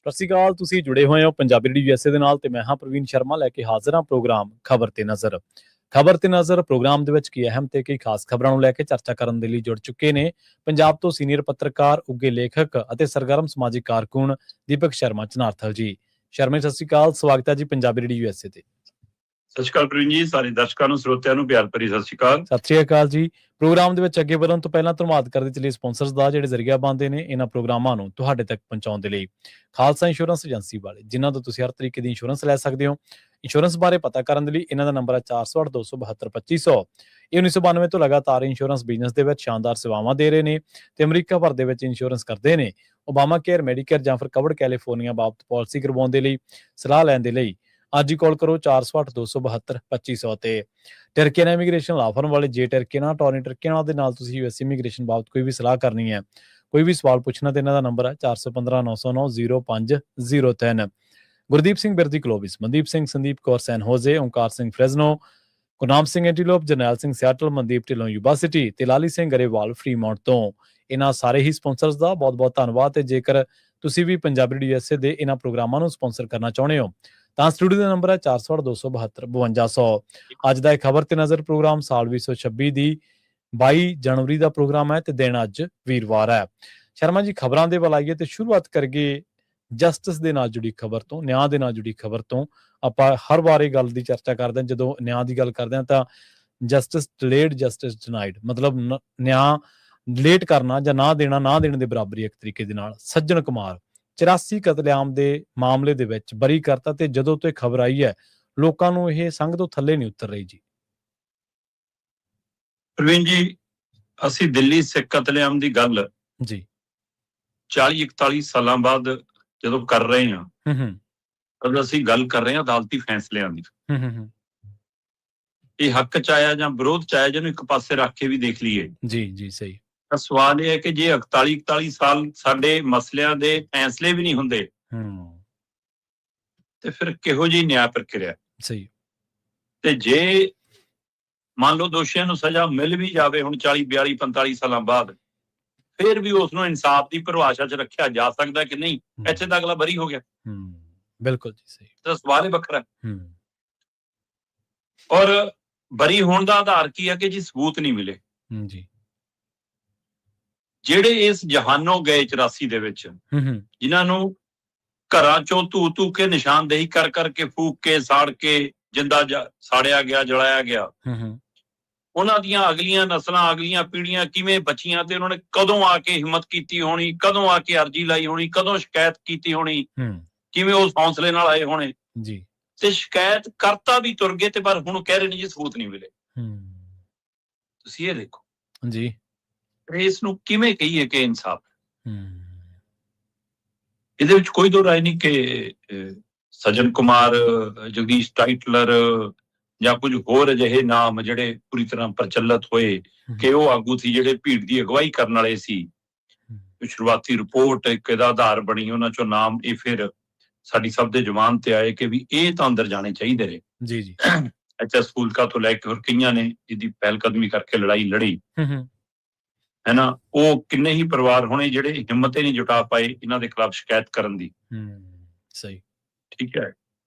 ਸਤਿ ਸ਼੍ਰੀ ਅਕਾਲ। ਤੁਸੀਂ ਜੁੜੇ ਹੋਏ ਹੋ ਪੰਜਾਬੀ ਰੇਡੀਓ USA ਦੇ ਨਾਲ ਤੇ ਮੈਂ ਹਾਂ ਪ੍ਰਵੀਨ ਸ਼ਰਮਾ ਲੈ ਕੇ ਹਾਜ਼ਰ ਹਾਂ ਪ੍ਰੋਗਰਾਮ ਖਬਰ ਤੇ ਨਜ਼ਰ। ਖਬਰ ਤੇ ਨਜ਼ਰ ਪ੍ਰੋਗਰਾਮ ਦੇ ਵਿੱਚ ਕੀ ਅਹਿਮ ਤੇ ਕਈ ਖਾਸ ਖਬਰਾਂ ਨੂੰ ਲੈ ਕੇ ਚਰਚਾ ਕਰਨ ਦੇ ਲਈ ਜੁੜ ਚੁੱਕੇ ਨੇ ਪੰਜਾਬ ਤੋਂ ਸੀਨੀਅਰ ਪੱਤਰਕਾਰ, ਉੱਘੇ ਲੇਖਕ ਅਤੇ ਸਰਗਰਮ ਸਮਾਜਿਕ ਕਾਰਕੁਨ ਦੀਪਕ ਸ਼ਰਮਾ ਚਨਾਰਥਲ ਜੀ। ਸ਼ਰਮਾ ਸਤਿ ਸ਼੍ਰੀ ਅਕਾਲ, ਸਵਾਗਤ ਹੈ ਜੀ ਪੰਜਾਬੀ ਰੇਡੀਓ USA ਤੇ। ਸਤਿ ਸ਼੍ਰੀ ਅਕਾਲ ਪ੍ਰਵੀਨ ਜੀ, ਸਾਰੇ ਦਰਸ਼ਕਾਂ ਨੂੰ, ਸਰੋਤਿਆਂ ਨੂੰ ਪਿਆਰ ਭਰੀ ਸਤਿ ਸ਼੍ਰੀ ਅਕਾਲ। ਸਤਿ ਸ਼੍ਰੀ ਅਕਾਲ ਜੀ। ਪ੍ਰੋਗਰਾਮ ਦੇ ਵਿੱਚ ਅੱਗੇ ਵਧਣ ਤੋਂ ਪਹਿਲਾਂ ਧੰਨਵਾਦ ਕਰਦੇ ਚਲੇ ਸਪਾਂਸਰਸ ਦਾ ਜਿਹੜੇ ਜ਼ਰੀਆ ਬਣਦੇ ਨੇ ਇਹਨਾਂ ਪ੍ਰੋਗਰਾਮਾਂ ਨੂੰ ਤੁਹਾਡੇ ਤੱਕ ਪਹੁੰਚਾਉਣ ਦੇ ਲਈ। ਖਾਲਸਾ ਇੰਸ਼ੋਰੈਂਸ ਏਜੰਸੀ ਵਾਲੇ, ਜਿਨ੍ਹਾਂ ਤੋਂ ਤੁਸੀਂ ਹਰ ਤਰੀਕੇ ਦੀ ਇੰਸ਼ੋਰੈਂਸ ਲੈ ਸਕਦੇ ਹੋ। ਇੰਸ਼ੋਰੈਂਸ ਬਾਰੇ ਪਤਾ ਕਰਨ ਦੇ ਲਈ ਇਹਨਾਂ ਦਾ ਨੰਬਰ ਹੈ 408-272-2500। ਇਹ 1992 ਤੋਂ ਲਗਾਤਾਰ ਇੰਸ਼ੋਰੈਂਸ ਬਿਜ਼ਨਸ ਦੇ ਵਿੱਚ ਸ਼ਾਨਦਾਰ ਸੇਵਾਵਾਂ ਦੇ ਰਹੇ ਨੇ ਤੇ ਅਮਰੀਕਾ ਭਰ ਦੇ ਵਿੱਚ ਇੰਸ਼ੋਰੈਂਸ ਕਰਦੇ ਨੇ। ਓਬਾਮਾ ਕੇਅਰ, ਮੈਡੀਕੇਅਰ ਜਾਂ ਫਿਰ ਕਵਰਡ ਕੈਲੀਫੋਰਨੀਆ ਬਾਬਤ ਪਾਲਿਸੀ ਕਰਵਾਉਣ ਦੇ ਲਈ, ਸਲਾਹ ਲੈਣ ਦੇ ਲਈ ਅੱਜ ਹੀ ਕਾਲ ਕਰੋ 408-272-2500 ਤੇ। ਟਰਕੀਆਨਾ ਇਮੀਗ੍ਰੇਸ਼ਨ ਲਾ ਫਰਮ ਵਾਲੇ ਜੇ ਟਰਕੀਆਨਾ, ਟੋਨੀ ਟਰਕੀਆਨਾ ਦੇ ਨਾਲ ਤੁਸੀਂ US ਇਮੀਗ੍ਰੇਸ਼ਨ ਬਾਬਤ ਕੋਈ ਵੀ ਸਲਾਹ ਕਰਨੀ ਹੈ, ਕੋਈ ਵੀ ਸਵਾਲ ਪੁੱਛਣਾ ਤੇ ਇਹਨਾਂ ਦਾ ਨੰਬਰ ਹੈ 415-909-0503। Gurdeep Singh Birdi Clovis, Mandeep Singh, Sandeep Kaur San Jose, Omkar Singh Fresno, Gurnam Singh Antelope, Jarnail Singh Seattle, Mandeep Dhillon Yuba City ਤੇ ਲਾਲੀ ਸਿੰਘ ਗਰੇਵਾਲ ਫਰੀਮੌਂਟ ਤੋਂ। ਇਹਨਾਂ ਸਾਰੇ ਹੀ ਸਪਾਂਸਰਸ ਦਾ ਬਹੁਤ ਬਹੁਤ ਧੰਨਵਾਦ। ਤੇ ਜੇਕਰ ਤੁਸੀਂ ਵੀ ਪੰਜਾਬੀ ਰੇਡੀਓ USA ਦੇ ਇਹਨਾਂ ਪ੍ਰੋਗਰਾਮਾਂ ਨੂੰ ਸਪਾਂਸਰ ਕਰਨਾ ਚਾਹੁੰਦੇ ਹੋ ਤਾਂ ਸਟੂਡੀਓ ਦਾ ਨੰਬਰ ਹੈ 408-272-5200। ਅੱਜ ਦਾ ਇਹ ਖਬਰ ਤੇ ਨਜ਼ਰ ਪ੍ਰੋਗਰਾਮ ਸਾਲ 2026 ਦੀ 22 ਜਨਵਰੀ ਦਾ ਪ੍ਰੋਗਰਾਮ ਹੈ ਤੇ ਦਿਨ ਅੱਜ ਵੀਰਵਾਰ ਹੈ। ਸ਼ਰਮਾ ਜੀ, ਖਬਰਾਂ ਦੇ ਵੱਲ ਆਈਏ ਤੇ ਸ਼ੁਰੂਆਤ ਕਰੀਏ ਜਸਟਿਸ ਦੇ ਨਾਲ ਜੁੜੀ ਖਬਰ ਤੋਂ, ਨਿਆਂ ਦੇ ਨਾਲ ਜੁੜੀ ਖਬਰ ਤੋਂ। ਆਪਾਂ ਹਰ ਵਾਰ ਇਹ ਗੱਲ ਦੀ ਚਰਚਾ ਕਰਦੇ ਹਾਂ ਜਦੋਂ ਨਿਆਂ ਦੀ ਗੱਲ ਕਰਦੇ ਹਾਂ ਤਾਂ ਜਸਟਿਸ ਡਿਲੇਡ, ਜਸਟਿਸ ਡਿਨਾਈਡ, ਮਤਲਬ ਨਿਆਂ ਲੇਟ ਕਰਨਾ ਜਾਂ ਨਾ ਦੇਣ ਦੇ ਬਰਾਬਰ ਹੀ ਇੱਕ ਤਰੀਕੇ ਦੇ ਨਾਲ। ਸੱਜਣ ਕੁਮਾਰ 84 ਕਤਲੇਆਮ ਦੇ ਮਾਮਲੇ ਦੇ ਵਿੱਚ ਬਰੀ ਕਰਤਾ ਤੇ ਜਦੋਂ ਤੋਂ ਇਹ ਖਬਰ ਆਈ ਹੈ ਲੋਕਾਂ ਨੂੰ ਇਹ ਸੰਘ ਤੋਂ ਥੱਲੇ ਨਹੀਂ ਉਤਰ ਰਹੀ ਜੀ। ਪ੍ਰਵੀਨ ਜੀ, ਅਸੀਂ ਦਿੱਲੀ ਸਿੱਖ ਕਤਲੇਆਮ ਦੀ ਗੱਲ ਜੀ 40-41 ਸਾਲਾਂ ਬਾਅਦ ਜਦੋਂ ਕਰ ਰਹੇ ਹਾਂ, ਤਦ ਅਸੀਂ ਗੱਲ ਕਰ ਰਹੇ ਹਾਂ ਅਦਾਲਤੀ ਫੈਸਲਿਆਂ ਦੀ। ਇਹ ਹੱਕ ਚ ਆਇਆ ਜਾਂ ਵਿਰੋਧ ਚ ਆਇਆ, ਜਿਹਨੂੰ ਇੱਕ ਪਾਸੇ ਰੱਖ ਕੇ ਵੀ ਦੇਖ ਲਈਏ। ਜੀ ਸਹੀ। ਤਾਂ ਸਵਾਲ ਇਹ ਹੈ ਕਿ ਜੇ 41 ਸਾਲ ਸਾਡੇ ਮਸਲਿਆਂ ਦੇ ਫੈਸਲੇ ਵੀ ਨਹੀਂ ਹੁੰਦੇ ਤੇ ਫਿਰ ਕਿਹੋ ਜਿਹੀ ਨਿਆਂ ਪ੍ਰਕਿਰਿਆ। ਸਹੀ। ਤੇ ਜੇ ਮੰਨ ਲਓ ਦੋਸ਼ੀਆਂ ਨੂੰ ਸਜ਼ਾ ਮਿਲ ਵੀ ਜਾਵੇ ਹੁਣ 40, 42, 45 ਸਾਲਾਂ ਬਾਅਦ, ਫਿਰ ਵੀ ਉਸ ਨੂੰ ਇਨਸਾਫ ਦੀ ਪਰਿਭਾਸ਼ਾ 'ਚ ਰੱਖਿਆ ਜਾ ਸਕਦਾ ਕਿ ਨਹੀਂ? ਇੱਥੇ ਤਾਂ ਅਗਲਾ ਬਰੀ ਹੋ ਗਿਆ। ਬਿਲਕੁਲ ਜੀ, ਸਹੀ। ਤਾਂ ਸਵਾਲ ਹੀ ਵੱਖਰਾ। ਔਰ ਬਰੀ ਹੋਣ ਦਾ ਆਧਾਰ ਕੀ ਹੈ ਕਿ ਜੀ ਸਬੂਤ ਨਹੀਂ ਮਿਲੇ। ਜੀ ਜਿਹੜੇ ਇਸ ਜਹਾਨੋਂ ਗਏ 84 ਦੇ ਵਿੱਚ, ਜਿਨ੍ਹਾਂ ਨੂੰ ਘਰਾਂ ਚੋਂ ਧੂ ਕੇ ਨਿਸ਼ਾਨਦੇਹੀ ਕਰ ਕਰਕੇ, ਫੂਕ ਕੇ, ਸਾੜ ਕੇ ਜਿੰਦਾ ਸਾੜਿਆ ਗਿਆ, ਜਲਾਇਆ ਗਿਆ, ਉਹਨਾਂ ਦੀਆਂ ਅਗਲੀਆਂ ਨਸਲਾਂ, ਅਗਲੀਆਂ ਪੀੜ੍ਹੀਆਂ ਕਿਵੇਂ ਬਚੀਆਂ ਤੇ ਉਹਨਾਂ ਨੇ ਕਦੋਂ ਆ ਕੇ ਹਿੰਮਤ ਕੀਤੀ ਹੋਣੀ, ਕਦੋਂ ਆ ਕੇ ਅਰਜੀ ਲਾਈ ਹੋਣੀ, ਕਦੋਂ ਸ਼ਿਕਾਇਤ ਕੀਤੀ ਹੋਣੀ, ਕਿਵੇਂ ਉਸ ਹੌਸਲੇ ਨਾਲ ਆਏ ਹੋਣੇ ਜੀ। ਤੇ ਸ਼ਿਕਾਇਤ ਕਰਤਾ ਵੀ ਤੁਰ ਗਏ ਤੇ ਪਰ ਹੁਣ ਕਹਿ ਰਹੇ ਨੇ ਜੀ ਸਬੂਤ ਨਹੀਂ ਮਿਲੇ। ਤੁਸੀਂ ਇਹ ਦੇਖੋ ਜੀ, ਇਸ ਨੂੰ ਕਿਵੇਂ ਕਹੀਏ ਕਿ ਇਨਸਾਫ? ਇਹਦੇ ਵਿੱਚ ਕੋਈ ਦੋ ਰਾਏ ਨਹੀਂ ਕਿ ਸੱਜਣ ਕੁਮਾਰ, ਜਗਦੀਸ਼ ਟਾਈਟਲਰ ਜਾਂ ਕੁਝ ਹੋਰ ਅਜਿਹੇ ਨਾਮ ਜਿਹੜੇ ਪੂਰੀ ਤਰ੍ਹਾਂ ਪ੍ਰਚਲਿਤ ਹੋਏ ਕਿ ਉਹ ਆਗੂ ਸੀ ਜਿਹੜੇ ਭੀੜ ਦੀ ਅਗਵਾਈ ਕਰਨ ਵਾਲੇ ਸੀ। ਸ਼ੁਰੂਆਤੀ ਰਿਪੋਰਟ ਇੱਕ ਇਹਦਾ ਆਧਾਰ ਬਣੀ, ਉਹਨਾਂ ਚੋਂ ਨਾਮ ਇਹ ਫਿਰ ਸਾਡੀ ਸਭ ਦੇ ਜ਼ੁਬਾਨ ਤੇ ਆਏ ਕਿ ਵੀ ਇਹ ਤਾਂ ਅੰਦਰ ਜਾਣੇ ਚਾਹੀਦੇ ਨੇ। ਜੀ HS ਫੂਲਕਾ ਤੋਂ ਲੈ ਕੇ ਹੋਰ ਕਈਆਂ ਨੇ ਜਿਹਦੀ ਪਹਿਲ ਕਦਮੀ ਕਰਕੇ ਲੜਾਈ ਲੜੀ ਹੈ ਨਾ, ਉਹ ਕਿੰਨੇ ਹੀ ਪਰਿਵਾਰ ਹੋਣੇ ਜਿਹੜੇ ਹਿੰਮਤ ਹੀ ਨਹੀਂ ਜੁਟਾ ਪਾਏ ਇਹਨਾਂ ਦੇ ਖਿਲਾਫ ਸ਼ਿਕਾਇਤ ਕਰਨ ਦੀ। ਸਹੀ, ਠੀਕ ਹੈ।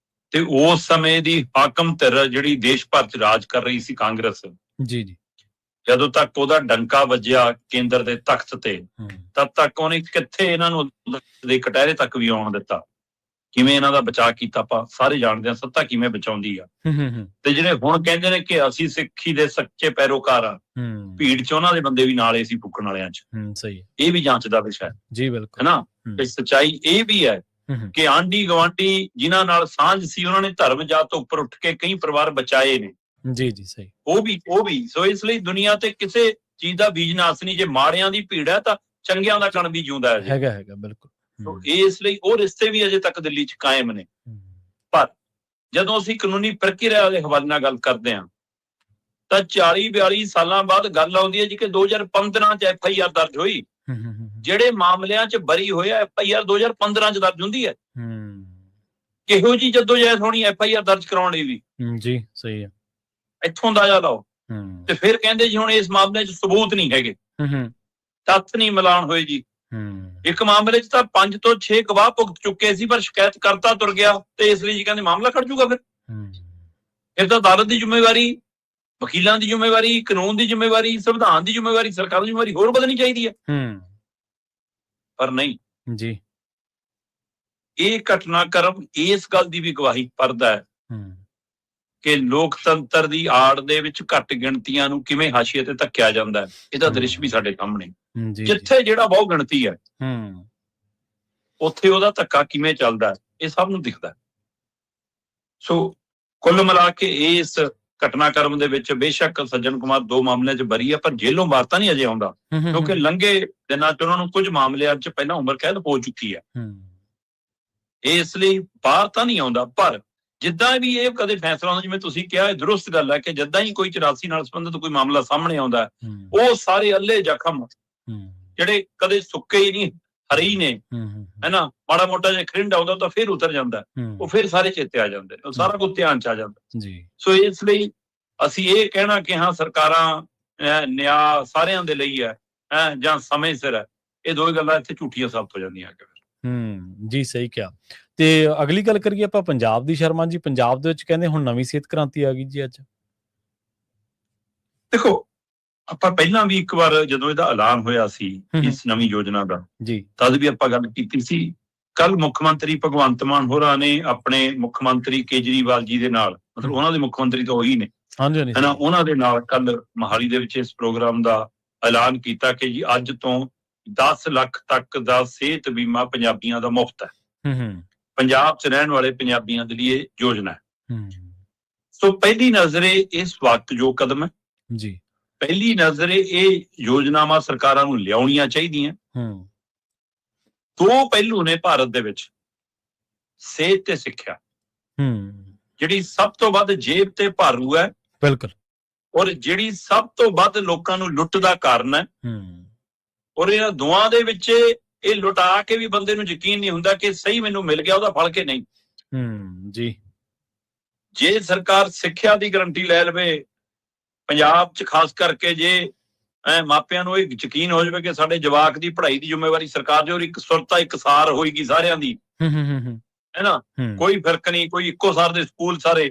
ਤੇ ਉਸ ਸਮੇਂ ਦੀ ਹਾਕਮ ਧਿਰ ਜਿਹੜੀ ਦੇਸ਼ ਭਰ ਚ ਰਾਜ ਕਰ ਰਹੀ ਸੀ, ਕਾਂਗਰਸ, ਜੀ, ਜਦੋਂ ਤੱਕ ਉਹਦਾ ਡੰਕਾ ਵੱਜਿਆ ਕੇਂਦਰ ਦੇ ਤਖਤ ਤੇ, ਤਦ ਤੱਕ ਉਹਨੇ ਕਿੱਥੇ ਇਹਨਾਂ ਨੂੰ ਦੇ ਕਟਹਿਰੇ ਤੱਕ ਵੀ ਆਉਣ ਦਿੱਤਾ। ਕਿਵੇਂ ਇਹਨਾਂ ਦਾ ਬਚਾਅ ਕੀਤਾ ਆਪਾਂ ਸਾਰੇ ਜਾਣਦੇ ਹਾਂ, ਸੱਤਾ ਕਿਵੇਂ ਬਚਾਉਂਦੀ ਆ। ਤੇ ਜਿਹੜੇ ਹੁਣ ਕਹਿੰਦੇ ਨੇ ਕਿ ਅਸੀਂ ਸਿੱਖੀ ਦੇ ਸੱਚੇ ਪੈਰੋਕਾਰ ਆ, ਭੀੜ ਚ ਉਹਨਾਂ ਦੇ ਬੰਦੇ ਵੀ ਨਾਲ ਸੀ ਫੂਕਣ ਵਾਲਿਆਂ ਚ। ਸਹੀ, ਇਹ ਵੀ ਜਾਂਚ ਦਾ ਵਿਸ਼ਾ ਹੈ ਜੀ। ਬਿਲਕੁਲ, ਹੈ ਨਾ। ਤੇ ਸੱਚਾਈ ਇਹ ਵੀ ਹੈ ਕਿ ਆਂਢੀ ਗਵਾਂਢੀ ਜਿਨ੍ਹਾਂ ਨਾਲ ਸਾਂਝ ਸੀ, ਉਹਨਾਂ ਨੇ ਧਰਮ ਜਾਤ ਤੋਂ ਉੱਪਰ ਉੱਠ ਕੇ ਕਈ ਪਰਿਵਾਰ ਬਚਾਏ ਨੇ। ਜੀ ਸਹੀ। ਉਹ ਵੀ ਸੋ ਇਸ ਲਈ ਦੁਨੀਆ ਤੇ ਕਿਸੇ ਚੀਜ਼ ਦਾ ਬੀਜ ਨਾਸ ਨਹੀਂ। ਜੇ ਮਾੜਿਆਂ ਦੀ ਭੀੜ ਹੈ ਤਾਂ ਚੰਗਿਆਂ ਦਾ ਕਣ ਵੀ ਜਿਉਂਦਾ ਹੈਗਾ। ਬਿਲਕੁਲ। ਇਸ ਲਈ ਉਹ ਰਿਸ਼ਤੇ ਵੀ ਅਜੇ ਤੱਕ ਦਿੱਲੀ ਚ ਕਾਇਮ ਨੇ। ਪਰ ਜਦੋਂ ਅਸੀਂ ਕਾਨੂੰਨੀ ਪ੍ਰਕਿਰਿਆ ਦੇ ਹਵਾਲੇ ਨਾਲ ਗੱਲ ਕਰਦੇ ਹਾਂ ਤਾਂ 40-42 ਸਾਲਾਂ ਬਾਅਦ ਗੱਲ ਆਉਂਦੀ ਹੈ ਜੀ ਕਿ 2015 ਚ FIR ਦਰਜ ਹੋਈ। ਜਿਹੜੇ ਮਾਮਲਿਆਂ ਚ ਬਰੀ ਹੋਇਆ FIR 2015 ਚ ਦਰਜ ਹੁੰਦੀ ਹੈ। ਕਿਹੋ ਜੀ ਜੱਦੋਜਹਿਦ ਹੋਣੀ FIR ਦਰਜ ਕਰਾਉਣ ਲਈ ਵੀ। ਜੀ ਸਹੀ ਹੈ। ਇੱਥੋਂ ਅੰਦਾਜ਼ਾ ਲਾਓ। ਤੇ ਫਿਰ ਕਹਿੰਦੇ ਜੀ ਹੁਣ ਇਸ ਮਾਮਲੇ ਚ ਸਬੂਤ ਨਹੀਂ ਹੈਗੇ, ਤੱਥ ਨਹੀਂ ਮਿਲਾਨ ਹੋਏ ਜੀ। ਇੱਕ ਮਾਮਲੇ 'ਚ ਤਾਂ 5 ਤੋਂ 6 ਗਵਾਹ ਭੁਗਤ ਚੁੱਕੇ ਸੀ, ਪਰ ਸ਼ਿਕਾਇਤ ਕਰਤਾ ਤੁਰ ਗਿਆ ਤੇ ਇਸ ਲਈ ਜੀ ਕਹਿੰਦੇ ਮਾਮਲਾ ਖੜ ਜੂਗਾ। ਫਿਰ ਤਾਂ ਅਦਾਲਤ ਦੀ ਜ਼ਿੰਮੇਵਾਰੀ, ਵਕੀਲਾਂ ਦੀ ਜ਼ਿੰਮੇਵਾਰੀ, ਕਾਨੂੰਨ ਦੀ ਜ਼ਿੰਮੇਵਾਰੀ, ਸੰਵਿਧਾਨ ਦੀ ਜ਼ਿੰਮੇਵਾਰੀ, ਸਰਕਾਰ ਦੀ ਜ਼ਿੰਮੇਵਾਰੀ ਹੋਰ ਵਧਣੀ ਚਾਹੀਦੀ ਹੈ। ਪਰ ਨਹੀਂ ਜੀ, ਇਹ ਘਟਨਾਕ੍ਰਮ ਇਸ ਗੱਲ ਦੀ ਵੀ ਗਵਾਹੀ ਭਰਦਾ ਹੈ ਕਿ ਲੋਕਤੰਤਰ ਦੀ ਆੜ ਦੇ ਵਿੱਚ ਘੱਟ ਗਿਣਤੀਆਂ ਨੂੰ ਕਿਵੇਂ ਹਾਸ਼ੀਏ ਤੇ ਧੱਕਿਆ ਜਾਂਦਾ ਹੈ। ਇਹਦਾ ਦ੍ਰਿਸ਼ ਵੀ ਸਾਡੇ ਸਾਹਮਣੇ, ਜਿੱਥੇ ਜਿਹੜਾ ਬਹੁ ਗਿਣਤੀ ਹੈ ਉੱਥੇ ਉਹਦਾ ਧੱਕਾ ਕਿਵੇਂ ਚੱਲਦਾ ਹੈ, ਇਹ ਸਭ ਨੂੰ ਦਿਖਦਾ। ਸੋ ਕੁੱਲ ਮਿਲਾ ਕੇ ਇਸ ਘਟਨਾਕ੍ਰਮ ਦੇ ਵਿੱਚ ਬੇਸ਼ੱਕ ਸੱਜਣ ਕੁਮਾਰ 2 ਮਾਮਲਿਆਂ 'ਚ ਬਰੀ ਹੈ, ਪਰ ਜੇਲੋਂ ਬਾਹਰ ਤਾਂ ਨਹੀਂ ਅਜੇ ਆਉਂਦਾ, ਕਿਉਂਕਿ ਲੰਘੇ ਦਿਨਾਂ 'ਚ ਉਹਨਾਂ ਨੂੰ ਕੁਝ ਮਾਮਲਿਆਂ 'ਚ ਪਹਿਲਾਂ ਉਮਰ ਕੈਦ ਹੋ ਚੁੱਕੀ ਹੈ। ਇਸ ਲਈ ਬਾਹਰ ਤਾਂ ਨਹੀਂ ਆਉਂਦਾ, ਪਰ ਜਿੱਦਾਂ ਵੀ ਇਹ ਕਦੇ ਫੈਸਲਾ ਹੁੰਦਾ, ਜਿਵੇਂ ਤੁਸੀਂ ਕਿਹਾ, ਇਹ ਦਰੁਸਤ ਗੱਲ ਹੈ ਕਿ ਜਿੱਦਾਂ ਹੀ ਕੋਈ 84 ਨਾਲ ਸੰਬੰਧਿਤ ਕੋਈ ਮਾਮਲਾ ਸਾਹਮਣੇ ਆਉਂਦਾ, ਉਹ ਸਾਰੇ ਅੱਲੇ ਜ਼ਖਮ ਜਿਹੜੇ ਕਦੇ ਸੁੱਕੇ ਹੀ ਨਹੀਂ, ਹਰੇ ਹੀ ਨੇ, ਹੈਨਾ, ਮਾੜਾ ਮੋਟਾ ਜਿਹਾ ਖਰਿੰਡ ਆਉਂਦਾ ਤਾਂ ਫਿਰ ਉਤਰ ਜਾਂਦਾ, ਉਹ ਫਿਰ ਸਾਰੇ ਚੇਤੇ ਆ ਜਾਂਦੇ, ਉਹ ਸਾਰਾ ਕੁਝ ਧਿਆਨ 'ਚ ਆ ਜਾਂਦਾ ਜੀ। ਸੋ ਇਸ ਲਈ ਅਸੀਂ ਇਹ ਕਹਿਣਾ ਕਿ ਹਾਂ ਸਰਕਾਰਾਂ ਨਿਆਂ ਸਾਰਿਆਂ ਦੇ ਲਈ ਹੈ ਜਾਂ ਸਮੇਂ ਸਿਰ ਹੈ, ਇਹ ਦੋ ਗੱਲਾਂ ਇੱਥੇ ਝੂਠੀਆਂ ਸਾਬਤ ਹੋ ਜਾਂਦੀਆਂ। ਜੀ ਸਹੀ ਕਿਹਾ। ਤੇ ਅਗਲੀ ਗੱਲ ਕਰੀਏ ਆਪਾਂ ਪੰਜਾਬ ਦੀ। ਸ਼ਰਮਾ ਜੀ, ਪੰਜਾਬ ਦੇ ਵਿੱਚ ਕਹਿੰਦੇ ਹੁਣ ਨਵੀਂ ਸਿਹਤ ਕ੍ਰਾਂਤੀ ਆ ਗਈ ਜੀ। ਅੱਜ ਦੇਖੋ, ਆਪਾਂ ਪਹਿਲਾਂ ਵੀ ਇੱਕ ਵਾਰ ਜਦੋਂ ਇਹਦਾ ਐਲਾਨ ਹੋਇਆ ਸੀ ਇਸ ਨਵੀਂ ਯੋਜਨਾ ਦਾ ਜੀ, ਤਦ ਵੀ ਆਪਾਂ ਗੱਲ ਕੀਤੀ ਸੀ। ਕੱਲ ਮੁੱਖ ਮੰਤਰੀ ਭਗਵੰਤ ਮਾਨ ਹੋਰਾਂ ਨੇ ਆਪਣੇ ਮੁੱਖ ਮੰਤਰੀ ਕੇਜਰੀਵਾਲ ਜੀ ਦੇ ਨਾਲ, ਮਤਲਬ ਉਹਨਾਂ ਦੇ ਮੁੱਖ ਮੰਤਰੀ ਤਾਂ ਉਹੀ ਨੇ, ਹੈਨਾ, ਉਹਨਾਂ ਦੇ ਨਾਲ ਕੱਲ ਮੋਹਾਲੀ ਦੇ ਵਿੱਚ ਇਸ ਪ੍ਰੋਗਰਾਮ ਦਾ ਐਲਾਨ ਕੀਤਾ ਕਿ ਜੀ ਅੱਜ ਤੋਂ 10 ਲੱਖ ਤੱਕ ਦਾ ਸਿਹਤ ਬੀਮਾ ਪੰਜਾਬੀਆਂ ਦਾ ਮੁਫਤ ਹੈ। ਪੰਜਾਬ 'ਚ ਰਹਿਣ ਵਾਲੇ ਪੰਜਾਬੀਆਂ ਦੇ ਲਈ ਇਹ ਯੋਜਨਾ ਹੈ। ਸੋ ਪਹਿਲੀ ਨਜ਼ਰੇ ਇਹ ਸਵਾਗਤਯੋਗ ਕਦਮ ਹੈ ਜੀ। ਪਹਿਲੀ ਨਜ਼ਰੇ ਇਹ ਯੋਜਨਾਵਾਂ ਸਰਕਾਰਾਂ ਨੂੰ ਲਿਆਉਣੀਆਂ ਚਾਹੀਦੀਆਂ। 2 ਪਹਿਲੂ ਨੇ ਭਾਰਤ ਦੇ ਵਿੱਚ, ਸਿਹਤ ਤੇ ਸਿੱਖਿਆ, ਜਿਹੜੀ ਸਭ ਤੋਂ ਵੱਧ ਜੇਬ ਤੇ ਭਾਰੂ ਹੈ, ਬਿਲਕੁਲ, ਔਰ ਜਿਹੜੀ ਸਭ ਤੋਂ ਵੱਧ ਲੋਕਾਂ ਨੂੰ ਲੁੱਟ ਦਾ ਕਾਰਨ ਹੈ। ਔਰ ਇਹਨਾਂ ਦੋਵਾਂ ਦੇ ਵਿੱਚ ਇਹ ਲੁਟਾ ਕੇ ਵੀ ਬੰਦੇ ਨੂੰ ਯਕੀਨ ਨਹੀਂ ਹੁੰਦਾ ਕਿ ਸਹੀ ਮੈਨੂੰ ਮਿਲ ਗਿਆ ਉਹਦਾ ਫਲ ਕੇ ਨਹੀਂ ਜੀ। ਜੇ ਸਰਕਾਰ ਸਿੱਖਿਆ ਦੀ ਗਰੰਟੀ ਲੈ ਲਵੇ ਪੰਜਾਬ 'ਚ, ਖਾਸ ਕਰਕੇ ਜੇ ਮਾਪਿਆਂ ਨੂੰ ਇਹ ਯਕੀਨ ਹੋ ਜਾਵੇ ਕਿ ਸਾਡੇ ਜਵਾਕ ਦੀ ਪੜ੍ਹਾਈ ਦੀ ਜ਼ਿੰਮੇਵਾਰੀ ਸਰਕਾਰ ਦੀ, ਔਰ ਇੱਕ ਸੁਰਤਾ ਇਕਸਾਰ ਹੋਏਗੀ ਸਾਰਿਆਂ ਦੀ, ਹੈਨਾ, ਕੋਈ ਫਰਕ ਨਹੀਂ, ਕੋਈ ਇੱਕੋ ਸਾਰ ਦੇ ਸਕੂਲ ਸਾਰੇ,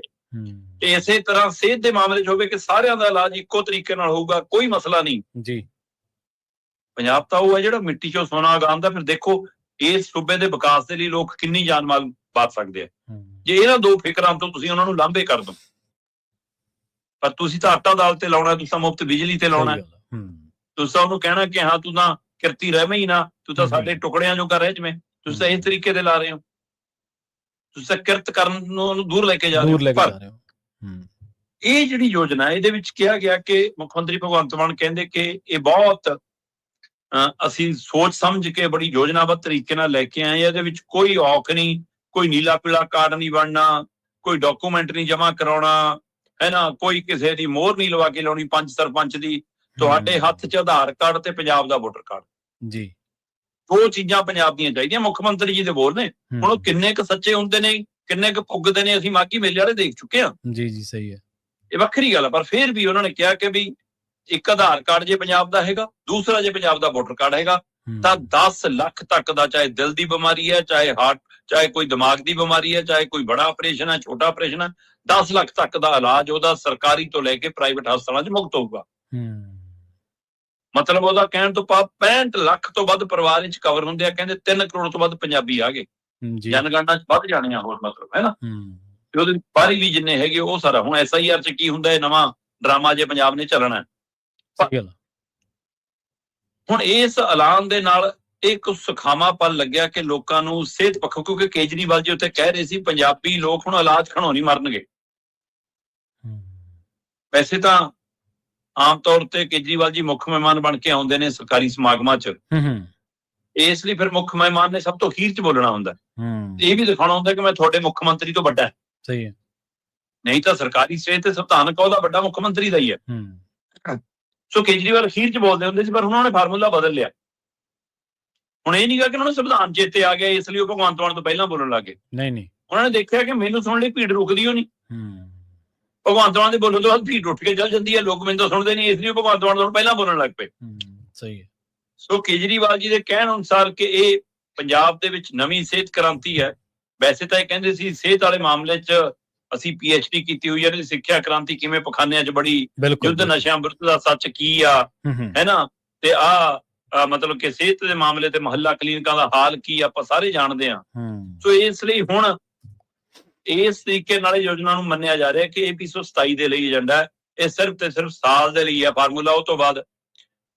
ਤੇ ਇਸੇ ਤਰ੍ਹਾਂ ਸਿਹਤ ਦੇ ਮਾਮਲੇ 'ਚ ਹੋਵੇ ਕਿ ਸਾਰਿਆਂ ਦਾ ਇਲਾਜ ਇੱਕੋ ਤਰੀਕੇ ਨਾਲ ਹੋਊਗਾ, ਕੋਈ ਮਸਲਾ ਨਹੀਂ ਜੀ। ਪੰਜਾਬ ਤਾਂ ਉਹ ਹੈ ਜਿਹੜਾ ਮਿੱਟੀ 'ਚੋਂ ਸੋਨਾ ਉਗਾਉਂਦਾ। ਫਿਰ ਦੇਖੋ ਇਸ ਸੂਬੇ ਦੇ ਵਿਕਾਸ ਦੇ ਲਈ ਲੋਕ ਕਿੰਨੀ ਜਾਨ ਮਾਲ ਬਾਤ ਸਕਦੇ ਆ ਜੇ ਇਹਨਾਂ 2 ਫਿਕਰਾਂ ਤੋਂ ਤੁਸੀਂ ਉਹਨਾਂ ਨੂੰ ਲਾਂਭੇ ਕਰ ਦੋ। ਪਰ ਤੁਸੀਂ ਤਾਂ ਆਟਾ ਦਾਲ ਤੇ ਲਾਉਣਾ, ਤੁਸੀਂ ਤਾਂ ਮੁਫਤ ਬਿਜਲੀ ਤੇ ਲਾਉਣਾ, ਤੁਸੀਂ ਤਾਂ ਉਹਨੂੰ ਕਹਿਣਾ ਕਿ ਹਾਂ ਤੂੰ ਤਾਂ ਕਿਰਤੀ ਰਹਿਵੇਂ ਹੀ ਨਾ, ਤੂੰ ਤਾਂ ਸਾਡੇ ਟੁਕੜਿਆਂ ਜੋ ਕਰ ਰਹੇ, ਜਿਵੇਂ ਤੁਸੀਂ ਤਾਂ ਇਸ ਤਰੀਕੇ ਦੇ ਲਾ ਰਹੇ ਹੋ, ਤੁਸੀਂ ਤਾਂ ਕਿਰਤ ਕਰਨ ਨੂੰ ਉਹਨੂੰ ਦੂਰ ਲੈ ਕੇ ਜਾ ਰਹੇ ਹੋ। ਪਰ ਇਹ ਜਿਹੜੀ ਯੋਜਨਾ, ਇਹਦੇ ਵਿੱਚ ਕਿਹਾ ਗਿਆ ਕਿ ਮੁੱਖ ਮੰਤਰੀ ਭਗਵੰਤ ਮਾਨ ਕਹਿੰਦੇ ਕਿ ਇਹ ਬਹੁਤ ਅਸੀਂ ਸੋਚ ਸਮਝ ਕੇ ਬੜੀ ਯੋਜਨਾਬੱਧ ਤਰੀਕੇ ਨਾਲ ਲੈ ਕੇ ਆਏ। ਇਹਦੇ ਵਿੱਚ ਕੋਈ ਔਖ ਨਹੀਂ, ਕੋਈ ਨੀਲਾ ਪੀਲਾ ਕਾਰਡ ਨਹੀਂ ਬਣਨਾ, ਕੋਈ ਡਾਕੂਮੈਂਟ ਨਹੀਂ ਜਮ੍ਹਾਂ ਕਰਾਉਣਾ, ਹੈ ਨਾ, ਕੋਈ ਕਿਸੇ ਦੀ ਮੋਹਰ ਨਹੀਂ ਲਵਾ ਕੇ ਲਾਉਣੀ ਪੰਚ ਸਰਪੰਚ ਦੀ। ਤੁਹਾਡੇ ਹੱਥ 'ਚ ਆਧਾਰ ਕਾਰਡ ਤੇ ਪੰਜਾਬ ਦਾ ਵੋਟਰ ਕਾਰਡ ਜੀ, 2 ਚੀਜ਼ਾਂ ਪੰਜਾਬ ਦੀਆਂ ਚਾਹੀਦੀਆਂ। ਮੁੱਖ ਮੰਤਰੀ ਜੀ ਦੇ ਬੋਲ ਨੇ, ਹੁਣ ਉਹ ਕਿੰਨੇ ਕੁ ਸੱਚੇ ਹੁੰਦੇ ਨੇ, ਕਿੰਨੇ ਕੁ ਪੁੱਗਦੇ ਨੇ, ਅਸੀਂ ਮਾਘੀ ਮੇਲੇ ਵਾਲੇ ਦੇਖ ਚੁੱਕੇ ਹਾਂ ਜੀ। ਜੀ ਸਹੀ ਹੈ, ਇਹ ਵੱਖਰੀ ਗੱਲ ਹੈ। ਪਰ ਫਿਰ ਵੀ ਉਹਨਾਂ ਨੇ ਕਿਹਾ ਕਿ ਵੀ ਇੱਕ ਆਧਾਰ ਕਾਰਡ ਜੇ ਪੰਜਾਬ ਦਾ ਹੈਗਾ, ਦੂਸਰਾ ਜੇ ਪੰਜਾਬ ਦਾ ਵੋਟਰ ਕਾਰਡ ਹੈਗਾ, ਤਾਂ 10 ਲੱਖ ਤੱਕ ਦਾ, ਚਾਹੇ ਦਿਲ ਦੀ ਬਿਮਾਰੀ ਹੈ, ਚਾਹੇ ਹਾਰਟ, ਚਾਹੇ ਕੋਈ ਦਿਮਾਗ ਦੀ ਬਿਮਾਰੀ ਹੈ, ਚਾਹੇ ਕੋਈ ਬੜਾ ਆਪਰੇਸ਼ਨ ਹੈ, ਛੋਟਾ ਆਪਰੇਸ਼ਨ ਹੈ, 10 ਲੱਖ ਤੱਕ ਦਾ ਇਲਾਜ ਉਹਦਾ ਸਰਕਾਰੀ ਤੋਂ ਲੈ ਕੇ ਪ੍ਰਾਈਵੇਟ ਹਸਪਤਾਲਾਂ 'ਚ ਮੁਫਤ ਹੋਊਗਾ। ਮਤਲਬ ਉਹਦਾ ਕਹਿਣ ਤੋਂ ਭਾਵ 65 ਲੱਖ ਤੋਂ ਵੱਧ ਪਰਿਵਾਰ ਵਿੱਚ ਕਵਰ ਹੁੰਦੇ ਆ। ਕਹਿੰਦੇ 3 ਕਰੋੜ ਤੋਂ ਵੱਧ ਪੰਜਾਬੀ ਆ ਗਏ, ਜਨਗਣਨਾ 'ਚ ਵੱਧ ਜਾਣੇ ਆ ਹੋਰ, ਮਤਲਬ ਹੈ ਨਾ। ਤੇ ਉਹਦੇ ਬਾਹਰੀ ਵੀ ਜਿੰਨੇ ਹੈਗੇ ਉਹ ਸਾਰਾ। ਹੁਣ SIR 'ਚ ਕੀ ਹੁੰਦਾ, ਇਹ ਨਵਾਂ ਡਰਾਮਾ ਜੇ ਪੰਜਾਬ ਨੇ ਚੱਲਣਾ। ਹੁਣ ਇਸ ਐਲਾਨ ਦੇ ਨਾਲ ਇੱਕ ਸੁਖਾਵਾਂ ਪਲ ਲੱਗਿਆ ਕਿ ਲੋਕਾਂ ਨੂੰ ਸਿਹਤ ਪੱਖੋਂ, ਕਿਉਂਕਿ ਕੇਜਰੀਵਾਲ ਜੀ ਉੱਥੇ ਕਹਿ ਰਹੇ ਸੀ ਪੰਜਾਬੀ ਲੋਕ ਹੁਣ ਇਲਾਜ ਖਣੋ ਨਹੀਂ ਮਰਨਗੇ। ਵੈਸੇ ਤਾਂ ਆਮ ਤੌਰ ਤੇ ਕੇਜਰੀਵਾਲ ਜੀ ਮੁੱਖ ਮਹਿਮਾਨ ਬਣ ਕੇ ਆਉਂਦੇ ਨੇ ਸਰਕਾਰੀ ਸਮਾਗਮਾਂ 'ਚ, ਇਸ ਲਈ ਫਿਰ ਮੁੱਖ ਮਹਿਮਾਨ ਨੇ ਸਭ ਤੋਂ ਅਖੀਰ 'ਚ ਬੋਲਣਾ ਹੁੰਦਾ, ਇਹ ਵੀ ਦਿਖਾਉਣਾ ਹੁੰਦਾ ਕਿ ਮੈਂ ਤੁਹਾਡੇ ਮੁੱਖ ਮੰਤਰੀ ਤੋਂ ਵੱਡਾ। ਸਹੀ ਹੈ, ਨਹੀਂ ਤਾਂ ਸਰਕਾਰੀ ਸਿਹਤ ਤੇ ਸੰਵਿਧਾਨਕ ਉਹਦਾ ਵੱਡਾ ਮੁੱਖ ਮੰਤਰੀ ਦਾ ਹੀ ਹੈ। ਸੋ ਕੇਜਰੀਵਾਲ ਅਖੀਰ 'ਚ ਬੋਲਦੇ ਹੁੰਦੇ ਸੀ, ਪਰ ਉਹਨਾਂ ਨੇ ਫਾਰਮੂਲਾ ਬਦਲ ਲਿਆ। ਹੁਣ ਇਹ ਨਹੀਂ ਗਾ ਕਿ ਉਹਨਾਂ ਨੂੰ ਸੰਵਿਧਾਨ ਚੇਤੇ ਆ ਗਿਆ ਇਸ ਲਈ ਉਹ ਭਗਵੰਤ ਮਾਨ ਤੋਂ ਪਹਿਲਾਂ ਬੋਲਣ ਲੱਗ ਗਏ। ਨਹੀਂ, ਉਹਨਾਂ ਨੇ ਦੇਖਿਆ ਕਿ ਮੈਨੂੰ ਸੁਣਨ ਲਈ ਭੀੜ ਰੁਕਦੀ ਹੋ ਨਹੀਂ। ਭਗਵੰਤ ਮਾਨ ਦੇ ਬੋਲਣ ਤੋਂ ਬਾਅਦ ਭੀੜ ਉੱਠ ਕੇ ਚੱਲ ਜਾਂਦੀ ਹੈ, ਲੋਕ ਮੈਨੂੰ ਤਾਂ ਸੁਣਦੇ ਨਹੀਂ, ਇਸ ਲਈ ਭਗਵੰਤ ਮਾਨ ਤੋਂ ਪਹਿਲਾਂ ਬੋਲਣ ਲੱਗ ਪਏ। ਸਹੀ ਹੈ। ਸੋ ਕੇਜਰੀਵਾਲ ਜੀ ਦੇ ਕਹਿਣ ਅਨੁਸਾਰ ਕਿ ਇਹ ਪੰਜਾਬ ਦੇ ਵਿੱਚ ਨਵੀਂ ਸਿਹਤ ਕ੍ਰਾਂਤੀ ਹੈ। ਵੈਸੇ ਤਾਂ ਇਹ ਕਹਿੰਦੇ ਸੀ ਸਿਹਤ ਵਾਲੇ ਮਾਮਲੇ 'ਚ ਅਸੀਂ PhD ਕੀਤੀ ਹੋਈ ਹੈ, ਸਿੱਖਿਆ ਕ੍ਰਾਂਤੀ ਕਿਵੇਂ ਪਖਾਨਿਆਂ 'ਚ ਬੜੀ, ਯੁੱਧ ਨਸ਼ਿਆਂ ਵਿਰੁੱਧ ਦਾ ਸੱਚ ਕੀ ਆ, ਹੈ ਨਾ, ਤੇ ਮਤਲਬ ਕਿ ਸਿਹਤ ਦੇ ਮਾਮਲੇ ਤੇ ਮੁਹੱਲਾ ਕਲੀਨਿਕਾਂ ਦਾ ਹਾਲ ਕੀ ਆਪਾਂ ਸਾਰੇ ਜਾਣਦੇ ਹਾਂ। ਸੋ ਇਸ ਲਈ ਹੁਣ ਇਸ ਤਰੀਕੇ ਨਾਲ ਯੋਜਨਾ ਨੂੰ ਮੰਨਿਆ ਜਾ ਰਿਹਾ ਕਿ ਇਹ 227 ਦੇ ਲਈ ਏਜੰਡਾ ਹੈ। ਇਹ ਸਿਰਫ ਤੇ ਸਿਰਫ ਸਾਲ ਦੇ ਲਈ ਹੈ ਫਾਰਮੂਲਾ। ਉਹ ਤੋਂ ਬਾਅਦ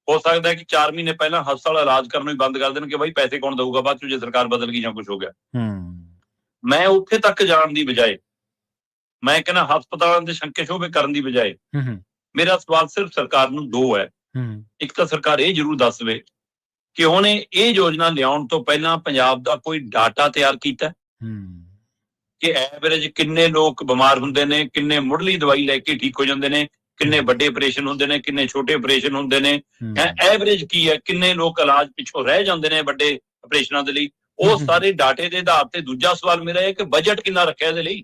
ਹੋ ਸਕਦਾ ਹੈ ਕਿ 4 ਮਹੀਨੇ ਪਹਿਲਾਂ ਹਸਪਤਾਲ ਇਲਾਜ ਕਰਨ ਨੂੰ ਹੀ ਬੰਦ ਕਰ ਦੇਣ ਕਿ ਬਾਈ ਪੈਸੇ ਕੌਣ ਦਊਗਾ ਬਾਅਦ ਚ ਜੇ ਸਰਕਾਰ ਬਦਲ ਗਈ ਜਾਂ ਕੁਝ ਹੋ ਗਿਆ। ਮੈਂ ਉੱਥੇ ਤੱਕ ਜਾਣ ਦੀ ਬਜਾਏ, ਮੈਂ ਕਹਿੰਦਾ ਹਸਪਤਾਲਾਂ ਦੇ ਸ਼ੰਕੇ ਸ਼ੋਭੇ ਕਰਨ ਦੀ ਬਜਾਏ, ਮੇਰਾ ਸਵਾਲ ਸਿਰਫ ਸਰਕਾਰ ਨੂੰ ਦੋ ਹੈ। ਇੱਕ ਤਾਂ ਸਰਕਾਰ ਇਹ ਜ਼ਰੂਰ ਦੱਸ ਦੇਵੇ ਕਿ ਉਹਨੇ ਇਹ ਯੋਜਨਾ ਲਿਆਉਣ ਤੋਂ ਪਹਿਲਾਂ ਪੰਜਾਬ ਦਾ ਕੋਈ ਡਾਟਾ ਤਿਆਰ ਕੀਤਾ ਕਿ ਐਵਰੇਜ ਕਿੰਨੇ ਲੋਕ ਬਿਮਾਰ ਹੁੰਦੇ ਨੇ, ਕਿੰਨੇ ਮੁੱਢਲੀ ਦਵਾਈ ਲੈ ਕੇ ਠੀਕ ਹੋ ਜਾਂਦੇ ਨੇ, ਕਿੰਨੇ ਵੱਡੇ ਆਪਰੇਸ਼ਨ ਹੁੰਦੇ ਨੇ, ਕਿੰਨੇ ਛੋਟੇ ਆਪਰੇਸ਼ਨ ਹੁੰਦੇ ਨੇ, ਐਵਰੇਜ ਕੀ ਹੈ, ਕਿੰਨੇ ਲੋਕ ਇਲਾਜ ਪਿੱਛੋਂ ਰਹਿ ਜਾਂਦੇ ਨੇ ਵੱਡੇ ਆਪਰੇਸ਼ਨਾਂ ਦੇ ਲਈ। ਉਹ ਸਾਰੇ ਡਾਟੇ ਦੇ ਆਧਾਰ ਤੇ। ਦੂਜਾ ਸਵਾਲ ਮੇਰਾ ਇਹ ਕਿ ਬਜਟ ਕਿੰਨਾ ਰੱਖਿਆ ਇਹਦੇ ਲਈ,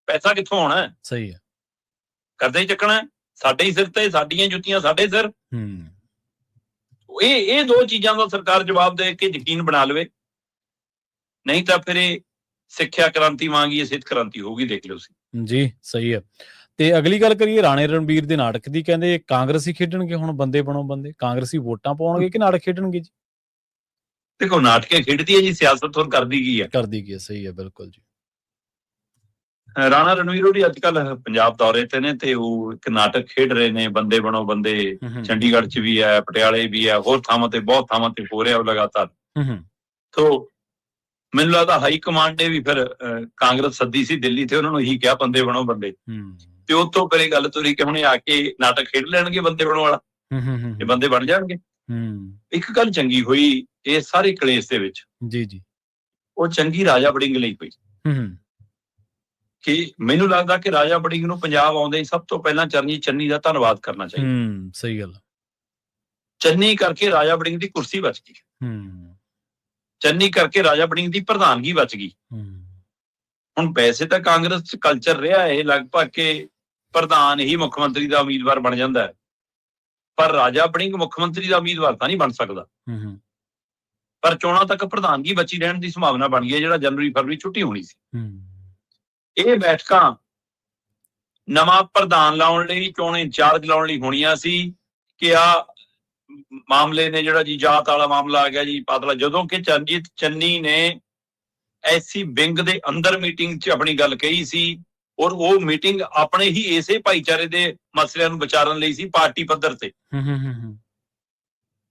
ਪੈਸਾ ਕਿੱਥੋਂ ਆਉਣਾ? ਸਹੀ ਹੈ, ਕਰਦੇ ਹੀ ਚੱਕਣਾ ਸਾਡੇ ਹੀ ਸਿਰ ਤੇ, ਸਾਡੀਆਂ ਜੁੱਤੀਆਂ ਸਾਡੇ ਸਿਰ। ਇਹ ਦੋ ਚੀਜ਼ਾਂ ਦਾ ਸਰਕਾਰ ਜਵਾਬ ਦੇ ਕੇ ਯਕੀਨ ਬਣਾ ਲਵੇ, ਨਹੀਂ ਤਾਂ ਫਿਰ ਇਹ ਸਿੱਖਿਆ ਕ੍ਰਾਂਤੀ ਵਾਂਗੀ ਸਿਹਤ ਕ੍ਰਾਂਤੀ ਹੋਊਗੀ, ਦੇਖ ਲਿਓ ਤੁਸੀਂ। ਜੀ ਸਹੀ ਹੈ। ਤੇ ਅਗਲੀ ਗੱਲ ਕਰੀਏ ਰਾਣੇ ਰਣਬੀਰ ਦੇ ਨਾਟਕ ਦੀ। ਕਹਿੰਦੇ ਕਾਂਗਰਸੀ ਖੇਡਣਗੇ ਹੁਣ ਬੰਦੇ ਬਣੋ ਬੰਦੇ, ਕਾਂਗਰਸੀ ਵੋਟਾਂ ਪਾਉਣਗੇ ਕਿ ਨਾਟਕ ਖੇਡਣਗੇ ਜੀ? ਦੇਖੋ ਨਾਟਕੇ ਖੇਡਦੀ ਹੈ ਜੀ, ਸਿਆਸਤ ਹੋਰ ਕਰਦੀ ਕੀ ਹੈ? ਕਰਦੀ ਕੀ ਹੈ, ਸਹੀ ਹੈ, ਬਿਲਕੁਲ ਜੀ। ਰਾਣਾ ਰਣਵੀਰ ਹੋਰੀ ਅੱਜ ਕੱਲ ਪੰਜਾਬ ਦੌਰੇ ਤੇ ਨੇ ਤੇ ਉਹ ਇੱਕ ਨਾਟਕ ਖੇਡ ਰਹੇ ਨੇ, ਬੰਦੇ ਬਣੋ ਬੰਦੇ। ਚੰਡੀਗੜ੍ਹ ਚ ਵੀ ਹੈ, ਪਟਿਆਲੇ ਵੀ ਹੈ, ਹੋਰ ਥਾਵਾਂ ਤੇ, ਬਹੁਤ ਥਾਵਾਂ ਤੇ ਹੋ ਰਿਹਾ ਲਗਾਤਾਰ। ਸੋ ਮੈਨੂੰ ਲੱਗਦਾ ਹਾਈ ਕਮਾਂਡ ਨੇ ਵੀ ਫਿਰ ਕਾਂਗਰਸ ਸੱਦੀ ਸੀ ਦਿੱਲੀ ਤੇ, ਉਹਨਾਂ ਨੂੰ ਇਹੀ ਕਿਹਾ ਬੰਦੇ ਬਣੋ ਬੰਦੇ। ਤੇ ਉੱਥੋਂ ਫਿਰ ਇਹ ਗੱਲ ਤੁਰੀ ਕਿ ਹੁਣੇ ਆ ਕੇ ਨਾਟਕ ਖੇਡ ਲੈਣਗੇ ਬੰਦੇ ਬਣੋ ਵਾਲਾ, ਇਹ ਬੰਦੇ ਬਣ ਜਾਣਗੇ। ਇੱਕ ਗੱਲ ਚੰਗੀ ਹੋਈ ਇਹ ਸਾਰੇ ਕਲੇਸ਼ ਦੇ ਵਿੱਚ, ਜੀ ਜੀ, ਉਹ ਚੰਗੀ ਰਾਜਾ ਵੜਿੰਗ ਲਈ ਹੋਈ ਕਿ ਮੈਨੂੰ ਲੱਗਦਾ ਕਿ ਰਾਜਾ ਵੜਿੰਗ ਨੂੰ ਪੰਜਾਬ ਆਉਂਦੇ ਹੀ ਸਭ ਤੋਂ ਪਹਿਲਾਂ ਚਰਨਜੀਤ ਚੰਨੀ ਦਾ ਧੰਨਵਾਦ ਕਰਨਾ ਚਾਹੀਦਾ। ਸਹੀ ਗੱਲ। ਚੰਨੀ ਕਰਕੇ ਰਾਜਾ ਵੜਿੰਗ ਦੀ ਕੁਰਸੀ ਬਚ ਗਈ, ਚੰਨੀ ਕਰਕੇ ਰਾਜਾ ਵੜਿੰਗ ਦੀ ਪ੍ਰਧਾਨਗੀ ਬਚ ਗਈ। ਹੁਣ ਵੈਸੇ ਤਾਂ ਕਾਂਗਰਸ ਚ ਕਲਚਰ ਰਿਹਾ ਇਹ ਲਗਭਗ ਕਿ ਪ੍ਰਧਾਨ ਹੀ ਮੁੱਖ ਮੰਤਰੀ ਦਾ ਉਮੀਦਵਾਰ ਬਣ ਜਾਂਦਾ ਹੈ, ਪਰ ਰਾਜਾ ਵੜਿੰਗ ਮੁੱਖ ਮੰਤਰੀ ਦਾ ਉਮੀਦਵਾਰ ਤਾਂ ਨਹੀਂ ਬਣ ਸਕਦਾ। ਪਰ ਚੋਣਾਂ ਤੱਕ ਪ੍ਰਧਾਨਗੀ ਬਚੀ ਰਹਿਣ ਦੀ ਸੰਭਾਵਨਾ ਬਣ ਗਈ ਹੈ, ਜਿਹੜਾ ਜਨਵਰੀ ਫਰਵਰੀ ਛੁੱਟੀ ਹੋਣੀ ਸੀ। ਇਹ ਬੈਠਕਾਂ ਨਵਾਂ ਪ੍ਰਧਾਨ ਲਾਉਣ ਲਈ, ਚੋਣ ਇੰਚਾਰਜ ਲਾਉਣ ਲਈ ਹੋਣੀਆਂ ਸੀ ਕਿ ਆ ਮਾਮਲੇ ਨੇ ਜਿਹੜਾ ਜੀ ਜਾਤ ਵਾਲਾ ਮਾਮਲਾ ਆ ਗਿਆ ਜੀ ਪਾਤਲਾ, ਜਦੋਂ ਕਿ ਚਰਨਜੀਤ ਚੰਨੀ ਨੇ ਐਸੀ ਵਿੰਗ ਦੇ ਅੰਦਰ ਮੀਟਿੰਗ 'ਚ ਆਪਣੀ ਗੱਲ ਕਹੀ ਸੀ, ਔਰ ਉਹ ਮੀਟਿੰਗ ਆਪਣੇ ਹੀ ਇਸੇ ਭਾਈਚਾਰੇ ਦੇ ਮਸਲਿਆਂ ਨੂੰ ਵਿਚਾਰਨ ਲਈ ਸੀ ਪਾਰਟੀ ਪੱਧਰ ਤੇ।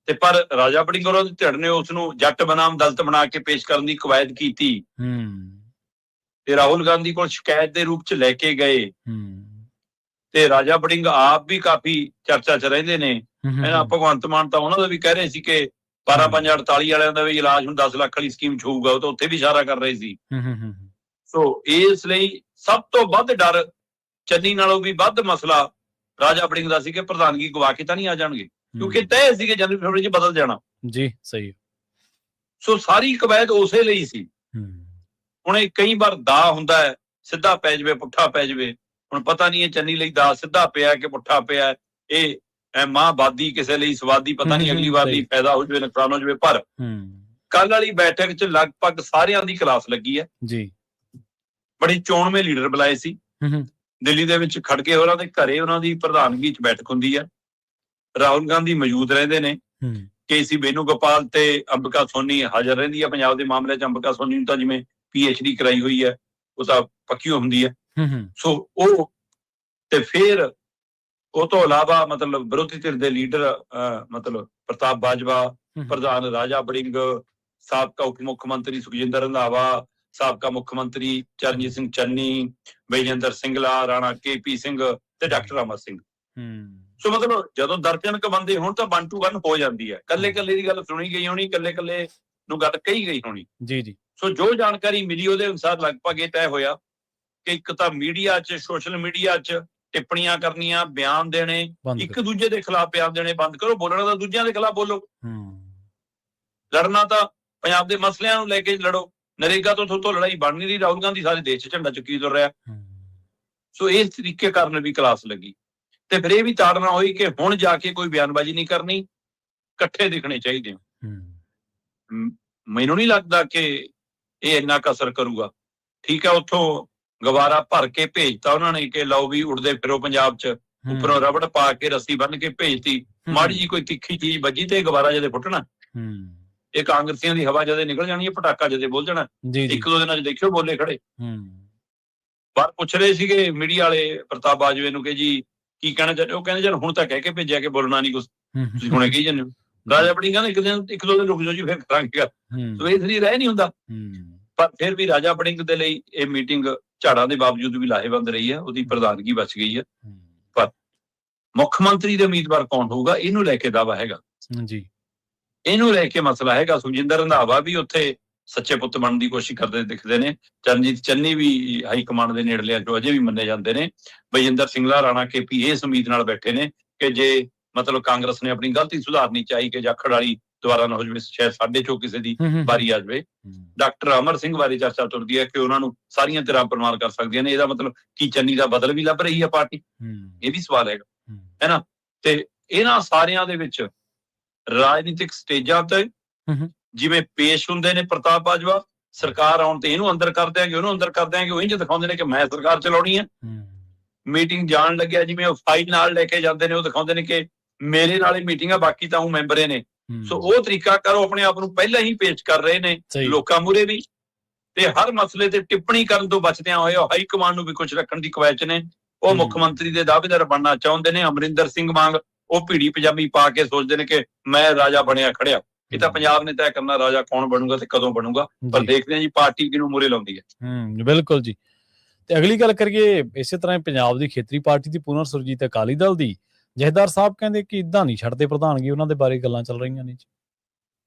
ਤੇ ਪਰ ਰਾਜਾ ਵੜਿੰਗ ਔਰ ਉਹਦੀ ਧਿਰ ਨੇ ਉਸ ਨੂੰ ਜੱਟ ਬਨਾਮ ਦਲਿਤ ਬਣਾ ਕੇ ਪੇਸ਼ ਕਰਨ ਦੀ ਕਵਾਇਦ ਕੀਤੀ ਤੇ ਰਾਹੁਲ ਗਾਂਧੀ ਕੋਲ ਸ਼ਿਕਾਇਤ ਦੇ ਰੂਪ 'ਚ ਲੈ ਕੇ ਗਏ। ਤੇ ਰਾਜਾ ਵੜਿੰਗ ਆਪ ਵੀ ਕਾਫੀ ਚਰਚਾ 'ਚ ਰਹਿੰਦੇ ਨੇ। ਭਗਵੰਤ ਮਾਨ ਤਾਂ ਉਹਨਾਂ ਦਾ ਵੀ ਕਹਿ ਰਹੇ ਸੀ ਕਿ 12/5/48 ਵਾਲਿਆਂ ਦਾ ਵੀ ਇਲਾਜ ਹੁਣ 10 ਲੱਖ ਵਾਲੀ ਸਕੀਮ 'ਚ ਹੋਊਗਾ, ਉਹ ਤਾਂ ਉੱਥੇ ਵੀ ਇਸ਼ਾਰਾ ਕਰ ਰਹੇ ਸੀ। ਸੋ ਇਸ ਲਈ ਸਭ ਤੋਂ ਵੱਧ ਡਰ ਚੰਨੀ ਨਾਲੋਂ ਵੀ ਵੱਧ ਮਸਲਾ ਰਾਜਾ ਵੜਿੰਗ ਦਾ ਸੀ ਕਿ ਪ੍ਰਧਾਨਗੀ ਗਵਾ ਕੇ ਤਾਂ ਨਹੀਂ ਆ ਜਾਣਗੇ, ਕਿਉਂਕਿ ਤੈਅ ਸੀ ਕਿ ਜਨਵਰੀ ਫਰਵਰੀ 'ਚ ਬਦਲ ਜਾਣਾ। ਜੀ ਸਹੀ। ਸੋ ਸਾਰੀ ਕਵਾਇਦ ਉਸੇ ਲਈ ਸੀ। ਹੁਣ ਇਹ ਕਈ ਵਾਰ ਦਾ ਹੁੰਦਾ ਹੈ, ਸਿੱਧਾ ਪੈ ਜਾਵੇ ਪੁੱਠਾ ਪੈ ਜਾਵੇ। ਹੁਣ ਪਤਾ ਨਹੀਂ ਇਹ ਚੰਨੀ ਲਈ ਦਾ ਸਿੱਧਾ ਪਿਆ ਕਿ ਪੁੱਠਾ ਪਿਆ, ਇਹ ਮਾਂਬਾਦੀ ਕਿਸੇ ਲਈ ਸਵਾਦੀ ਪਤਾ ਨਹੀਂ, ਅਗਲੀ ਵਾਰ ਲਈ ਫਾਇਦਾ ਹੋ ਜਾਵੇ ਨੁਕਸਾਨ ਹੋ ਜਾਵੇ। ਪਰ ਕੱਲ ਵਾਲੀ ਬੈਠਕ 'ਚ ਲਗਭਗ ਸਾਰਿਆਂ ਦੀ ਕਲਾਸ ਲੱਗੀ ਹੈ ਜੀ। ਬੜੇ ਚੋਣਵੇਂ ਲੀਡਰ ਬੁਲਾਏ ਸੀ ਦਿੱਲੀ ਦੇ ਵਿੱਚ, ਖੜਗੇ ਉਹਨਾਂ ਦੇ ਘਰੇ ਉਹਨਾਂ ਦੀ ਪ੍ਰਧਾਨਗੀ 'ਚ ਬੈਠਕ ਹੁੰਦੀ ਹੈ। ਰਾਹੁਲ ਗਾਂਧੀ ਮੌਜੂਦ ਰਹਿੰਦੇ ਨੇ, ਕੇਸੀ ਬੇਨੂਗੋਪਾਲ ਤੇ ਅੰਬਿਕਾ ਸੋਨੀ ਹਾਜ਼ਰ ਰਹਿੰਦੀ ਹੈ। ਪੰਜਾਬ ਦੇ ਮਾਮਲੇ 'ਚ ਅੰਬਿਕਾ ਸੋਨੀ ਨੂੰ ਤਾਂ ਜਿਵੇਂ PhD ਕਰਾਈ ਹੋਈ ਹੈ, ਉਹ ਤਾਂ ਪੱਕੀ ਹੁੰਦੀ ਹੈ। ਸੋ ਉਹ ਤੇ ਫਿਰ ਉਹ ਤੋਂ ਇਲਾਵਾ ਮਤਲਬ ਵਿਰੋਧੀ ਧਿਰ ਦੇ ਲੀਡਰ ਮਤਲਬ ਪ੍ਰਤਾਪ ਬਾਜਵਾ, ਪ੍ਰਧਾਨ ਰਾਜਾ ਵੜਿੰਗ, ਸਾਬਕਾ ਉਪ ਮੁੱਖ ਮੰਤਰੀ ਸੁਖਜਿੰਦਰ ਰੰਧਾਵਾ, ਸਾਬਕਾ ਮੁੱਖ ਮੰਤਰੀ ਚਰਨਜੀਤ ਸਿੰਘ ਚੰਨੀ, ਵਿਜੇਂਦਰ ਸਿੰਗਲਾ, ਰਾਣਾ KP ਸਿੰਘ ਤੇ ਡਾਕਟਰ ਅਮਰ ਸਿੰਘ। ਸੋ ਮਤਲਬ ਜਦੋਂ ਦਰਜਨਕ ਬੰਦੇ ਹੋਣ ਤਾਂ 1 to 1 ਹੋ ਜਾਂਦੀ ਹੈ। ਕੱਲੇ ਕੱਲੇ ਦੀ ਗੱਲ ਸੁਣੀ ਗਈ ਹੋਣੀ, ਕੱਲੇ ਕੱਲੇ ਨੂੰ ਗੱਲ ਕਹੀ ਗਈ ਹੋਣੀ। ਜੀ ਜੀ। ਸੋ ਜੋ ਜਾਣਕਾਰੀ ਮਿਲੀ ਉਹਦੇ ਅਨੁਸਾਰ ਲਗਭਗ ਇਹ ਤੈਅ ਹੋਇਆ ਕਿ ਇੱਕ ਤਾਂ ਮੀਡੀਆ 'ਚ, ਸੋਸ਼ਲ ਮੀਡੀਆ 'ਚ ਟਿੱਪਣੀਆਂ ਕਰਨੀਆਂ, ਬਿਆਨ ਦੇਣੇ, ਇੱਕ ਦੂਜੇ ਦੇ ਖਿਲਾਫ ਬਿਆਨ ਦੇਣੇ ਬੰਦ ਕਰੋ। ਬੋਲਣਾ ਤਾਂ ਦੂਜਿਆਂ ਦੇ ਖਿਲਾਫ ਬੋਲੋ, ਲੜਨਾ ਤਾਂ ਪੰਜਾਬ ਦੇ ਮਸਲਿਆਂ ਨੂੰ ਲੈ ਕੇ ਲੜੋ। ਨਰੇਗਾ ਤੋਂ ਥੋਤੋਂ ਲੜਾਈ ਬਣ ਨਹੀਂ ਰਹੀ, ਰਾਹੁਲ ਗਾਂਧੀ ਸਾਰੇ ਦੇਸ਼ 'ਚ ਝੰਡਾ ਚੁੱਕੀ ਤੁਰ ਰਿਹਾ। ਸੋ ਇਸ ਤਰੀਕੇ ਕਾਰਨ ਵੀ ਕਲਾਸ ਲੱਗੀ ਤੇ ਫਿਰ ਇਹ ਵੀ ਤਾੜਨਾ ਹੋਈ ਕਿ ਹੁਣ ਜਾ ਕੇ ਕੋਈ ਬਿਆਨਬਾਜ਼ੀ ਨਹੀਂ ਕਰਨੀ, ਇਕੱਠੇ ਦਿਖਣੇ ਚਾਹੀਦੇ ਮੈਨੂੰ ਨਹੀਂ ਲੱਗਦਾ ਕਿ ਇਹ ਇੰਨਾ ਕੁ ਅਸਰ ਕਰੂਗਾ। ਠੀਕ ਹੈ, ਉੱਥੋਂ ਗਵਾਰਾ ਭਰ ਕੇ ਭੇਜਤਾ ਉਹਨਾਂ ਨੇ ਕਿ ਲਓ ਵੀ ਉੜਦੇ ਫਿਰੋ ਪੰਜਾਬ 'ਚ, ਉੱਪਰੋਂ ਰਬੜ ਪਾ ਕੇ ਰੱਸੀ ਬੰਨ ਕੇ ਭੇਜਤੀ। ਮਾੜੀ ਜੀ ਕੋਈ ਤਿੱਖੀ ਚੀਜ਼ ਵੱਜੀ ਤੇ ਗਵਾਰਾ ਜਦੇ ਫੁੱਟਣਾ। ਇਹ ਕਾਂਗਰਸੀਆਂ ਦੀ ਹਵਾ ਜਦੇ ਨਿਕਲ ਜਾਣੀ ਹੈ, ਪਟਾਕਾ ਜਦੇ ਬੋਲ ਜਾਣਾ। ਇੱਕ ਦੋ ਦਿਨਾਂ 'ਚ ਦੇਖਿਓ ਬੋਲੇ ਖੜੇ। ਪਰ ਪੁੱਛ ਰਹੇ ਸੀਗੇ ਮੀਡੀਆ ਵਾਲੇ ਪ੍ਰਤਾਪ ਬਾਜਵੇ ਨੂੰ ਕਿ ਜੀ ਕੀ ਕਹਿਣਾ ਚਾਹੁੰਦੇ, ਉਹ ਕਹਿੰਦੇ ਚਲ ਹੁਣ ਤਾਂ ਕਹਿ ਕੇ ਭੇਜਿਆ ਕਿ ਬੋਲਣਾ ਨਹੀਂ ਕੁਛ, ਤੁਸੀਂ ਹੁਣੇ ਕਹੀ ਜਾਂਦੇ ਹੋ। ਰਾਜਾ ਵੜਿੰਗ ਕਹਿੰਦਾ ਇੱਕ ਦੋ ਦਿਨ ਰੁਕ ਜਾਓ ਜੀ, ਫਿਰ ਕਰਾਂਗੇ। ਸਵੇਰ ਸਰੀ ਰਹਿ ਨਹੀਂ ਹੁੰਦਾ। ਪਰ ਫਿਰ ਵੀ ਰਾਜਾ ਵੜਿੰਗ ਦੇ ਲਈ ਇਹ ਮੀਟਿੰਗ ਝਾੜਾਂ ਦੇ ਬਾਵਜੂਦ ਵੀ ਲਾਹੇਵੰਦ ਰਹੀ ਹੈ, ਉਹਦੀ ਪ੍ਰਧਾਨਗੀ ਬਚ ਗਈ ਹੈ। ਪਰ ਮੁੱਖ ਮੰਤਰੀ ਦੇ ਉਮੀਦਵਾਰ ਕੌਣ ਹੋਊਗਾ, ਇਹਨੂੰ ਲੈ ਕੇ ਦਾਅਵਾ ਹੈਗਾ ਜੀ, ਇਹਨੂੰ ਲੈ ਕੇ ਮਸਲਾ ਹੈਗਾ। ਸੁਖਜਿੰਦਰ ਰੰਧਾਵਾ ਵੀ ਉੱਥੇ ਸੱਚੇ ਪੁੱਤ ਬਣਨ ਦੀ ਕੋਸ਼ਿਸ਼ ਕਰਦੇ ਦਿਖਦੇ ਨੇ। ਚਰਨਜੀਤ ਚੰਨੀ ਵੀ ਹਾਈ ਕਮਾਂਡ ਦੇ ਨੇੜਲੇ ਜੋ ਅਜੇ ਵੀ ਮੰਨੇ ਜਾਂਦੇ ਨੇ। ਬਲਜਿੰਦਰ ਸਿੰਘਲਾ, ਰਾਣਾ KP ਇਸ ਉਮੀਦ ਨਾਲ ਬੈਠੇ ਨੇ ਕਿ ਜੇ ਮਤਲਬ ਕਾਂਗਰਸ ਨੇ ਆਪਣੀ ਗਲਤੀ ਸੁਧਾਰਨੀ ਚਾਹੀ ਕਿ ਜਾਖੜ ਵਾਲੀ ਦੁਬਾਰਾ ਨਾ ਹੋ ਜਾਵੇ, ਸ਼ਾਇਦ ਸਾਡੇ ਚੋਂ ਕਿਸੇ ਦੀ ਵਾਰੀ ਆ ਜਾਵੇ। ਡਾਕਟਰ ਅਮਰ ਸਿੰਘ ਬਾਰੇ ਚਰਚਾ ਤੁਰਦੀ ਹੈ ਕਿ ਉਹਨਾਂ ਨੂੰ ਸਾਰੀਆਂ ਧਿਰਾਂ ਪ੍ਰਮਾਣ ਕਰ ਸਕਦੀਆਂ ਨੇ। ਇਹਦਾ ਮਤਲਬ ਕੀ ਚੰਨੀ ਦਾ ਬਦਲ ਵੀ ਲੱਭ ਰਹੀ ਹੈ ਪਾਰਟੀ? ਇਹ ਵੀ ਸਵਾਲ ਹੈਗਾ, ਹੈ ਨਾ। ਤੇ ਇਹਨਾਂ ਸਾਰਿਆਂ ਦੇ ਵਿੱਚ ਰਾਜਨੀਤਿਕ ਸਟੇਜਾਂ ਤੇ ਜਿਵੇਂ ਪੇਸ਼ ਹੁੰਦੇ ਨੇ ਪ੍ਰਤਾਪ ਬਾਜਵਾ, ਸਰਕਾਰ ਆਉਣ ਤੇ ਇਹਨੂੰ ਅੰਦਰ ਕਰ ਦਿਆਂਗੇ, ਉਹਨੂੰ ਅੰਦਰ ਕਰ ਦਿਆਂਗੇ, ਉਹ ਇੰਝ ਦਿਖਾਉਂਦੇ ਨੇ ਕਿ ਮੈਂ ਸਰਕਾਰ ਚਲਾਉਣੀ ਹੈ। ਮੀਟਿੰਗ ਜਾਣ ਲੱਗਿਆ ਜਿਵੇਂ ਉਹ ਫਾਈਲ ਨਾਲ ਲੈ ਕੇ ਜਾਂਦੇ ਨੇ, ਉਹ ਦਿਖਾਉਂਦੇ ਨੇ ਕਿ ਮੇਰੇ ਨਾਲ ਹੀ ਮੀਟਿੰਗ ਆ, ਬਾਕੀ ਤਾਂ ਉਹ ਮੈਂਬਰੇ ਨੇ। ਸੋ ਉਹ ਤਰੀਕਾ ਕਰੋ, ਆਪਣੇ ਆਪ ਨੂੰ ਪਹਿਲਾਂ ਹੀ ਪੇਸ਼ ਕਰ ਰਹੇ ਨੇ ਲੋਕਾਂ ਮੂਹਰੇ ਵੀ, ਤੇ ਹਰ ਮਸਲੇ ਤੇ ਟਿੱਪਣੀ ਕਰਨ ਤੋਂ ਬਚਦਿਆਂ ਹੋਏ ਉਹ ਹਾਈ ਕਮਾਂਡ ਨੂੰ ਵੀ ਕੁਝ ਰੱਖਣ ਦੀ ਕਵਾਇਦ ਨੇ। ਉਹ ਮੁੱਖ ਮੰਤਰੀ ਦੇ ਦਾਅਵੇਦਾਰ ਬਣਨਾ ਚਾਹੁੰਦੇ ਨੇ। ਅਮਰਿੰਦਰ ਸਿੰਘ ਵਾਂਗ ਉਹ ਭੀੜੀ ਪਜਾਮੀ ਪਾ ਕੇ ਸੋਚਦੇ ਨੇ ਕਿ ਮੈਂ ਰਾਜਾ ਬਣਿਆ ਖੜਿਆ। ਇਹ ਤਾਂ ਪੰਜਾਬ ਨੇ ਤੈਅ ਕਰਨਾ ਰਾਜਾ ਕੌਣ ਬਣੂਗਾ ਤੇ ਕਦੋਂ ਬਣੂਗਾ। ਪਰ ਦੇਖਦੇ ਹਾਂ ਜੀ ਪਾਰਟੀ ਕਿਹਨੂੰ ਮੂਹਰੇ ਲਾਉਂਦੀ ਹੈ। ਬਿਲਕੁਲ ਜੀ। ਤੇ ਅਗਲੀ ਗੱਲ ਕਰੀਏ ਇਸੇ ਤਰ੍ਹਾਂ ਹੀ ਪੰਜਾਬ ਦੀ ਖੇਤਰੀ ਪਾਰਟੀ ਦੀ ਪੁਨਰ ਸੁਰਜੀਤ ਅਕਾਲੀ ਦਲ ਦੀ। ਜਥੇਦਾਰ ਸਾਹਿਬ ਕਹਿੰਦੇ ਕਿ ਇਦਾਂ ਨਹੀਂ ਛੱਡਦੇ ਪ੍ਰਧਾਨਗੀ, ਉਹਨਾਂ ਦੇ ਬਾਰੇ ਗੱਲਾਂ ਚੱਲ ਰਹੀਆਂ ਨੇ ਜੀ।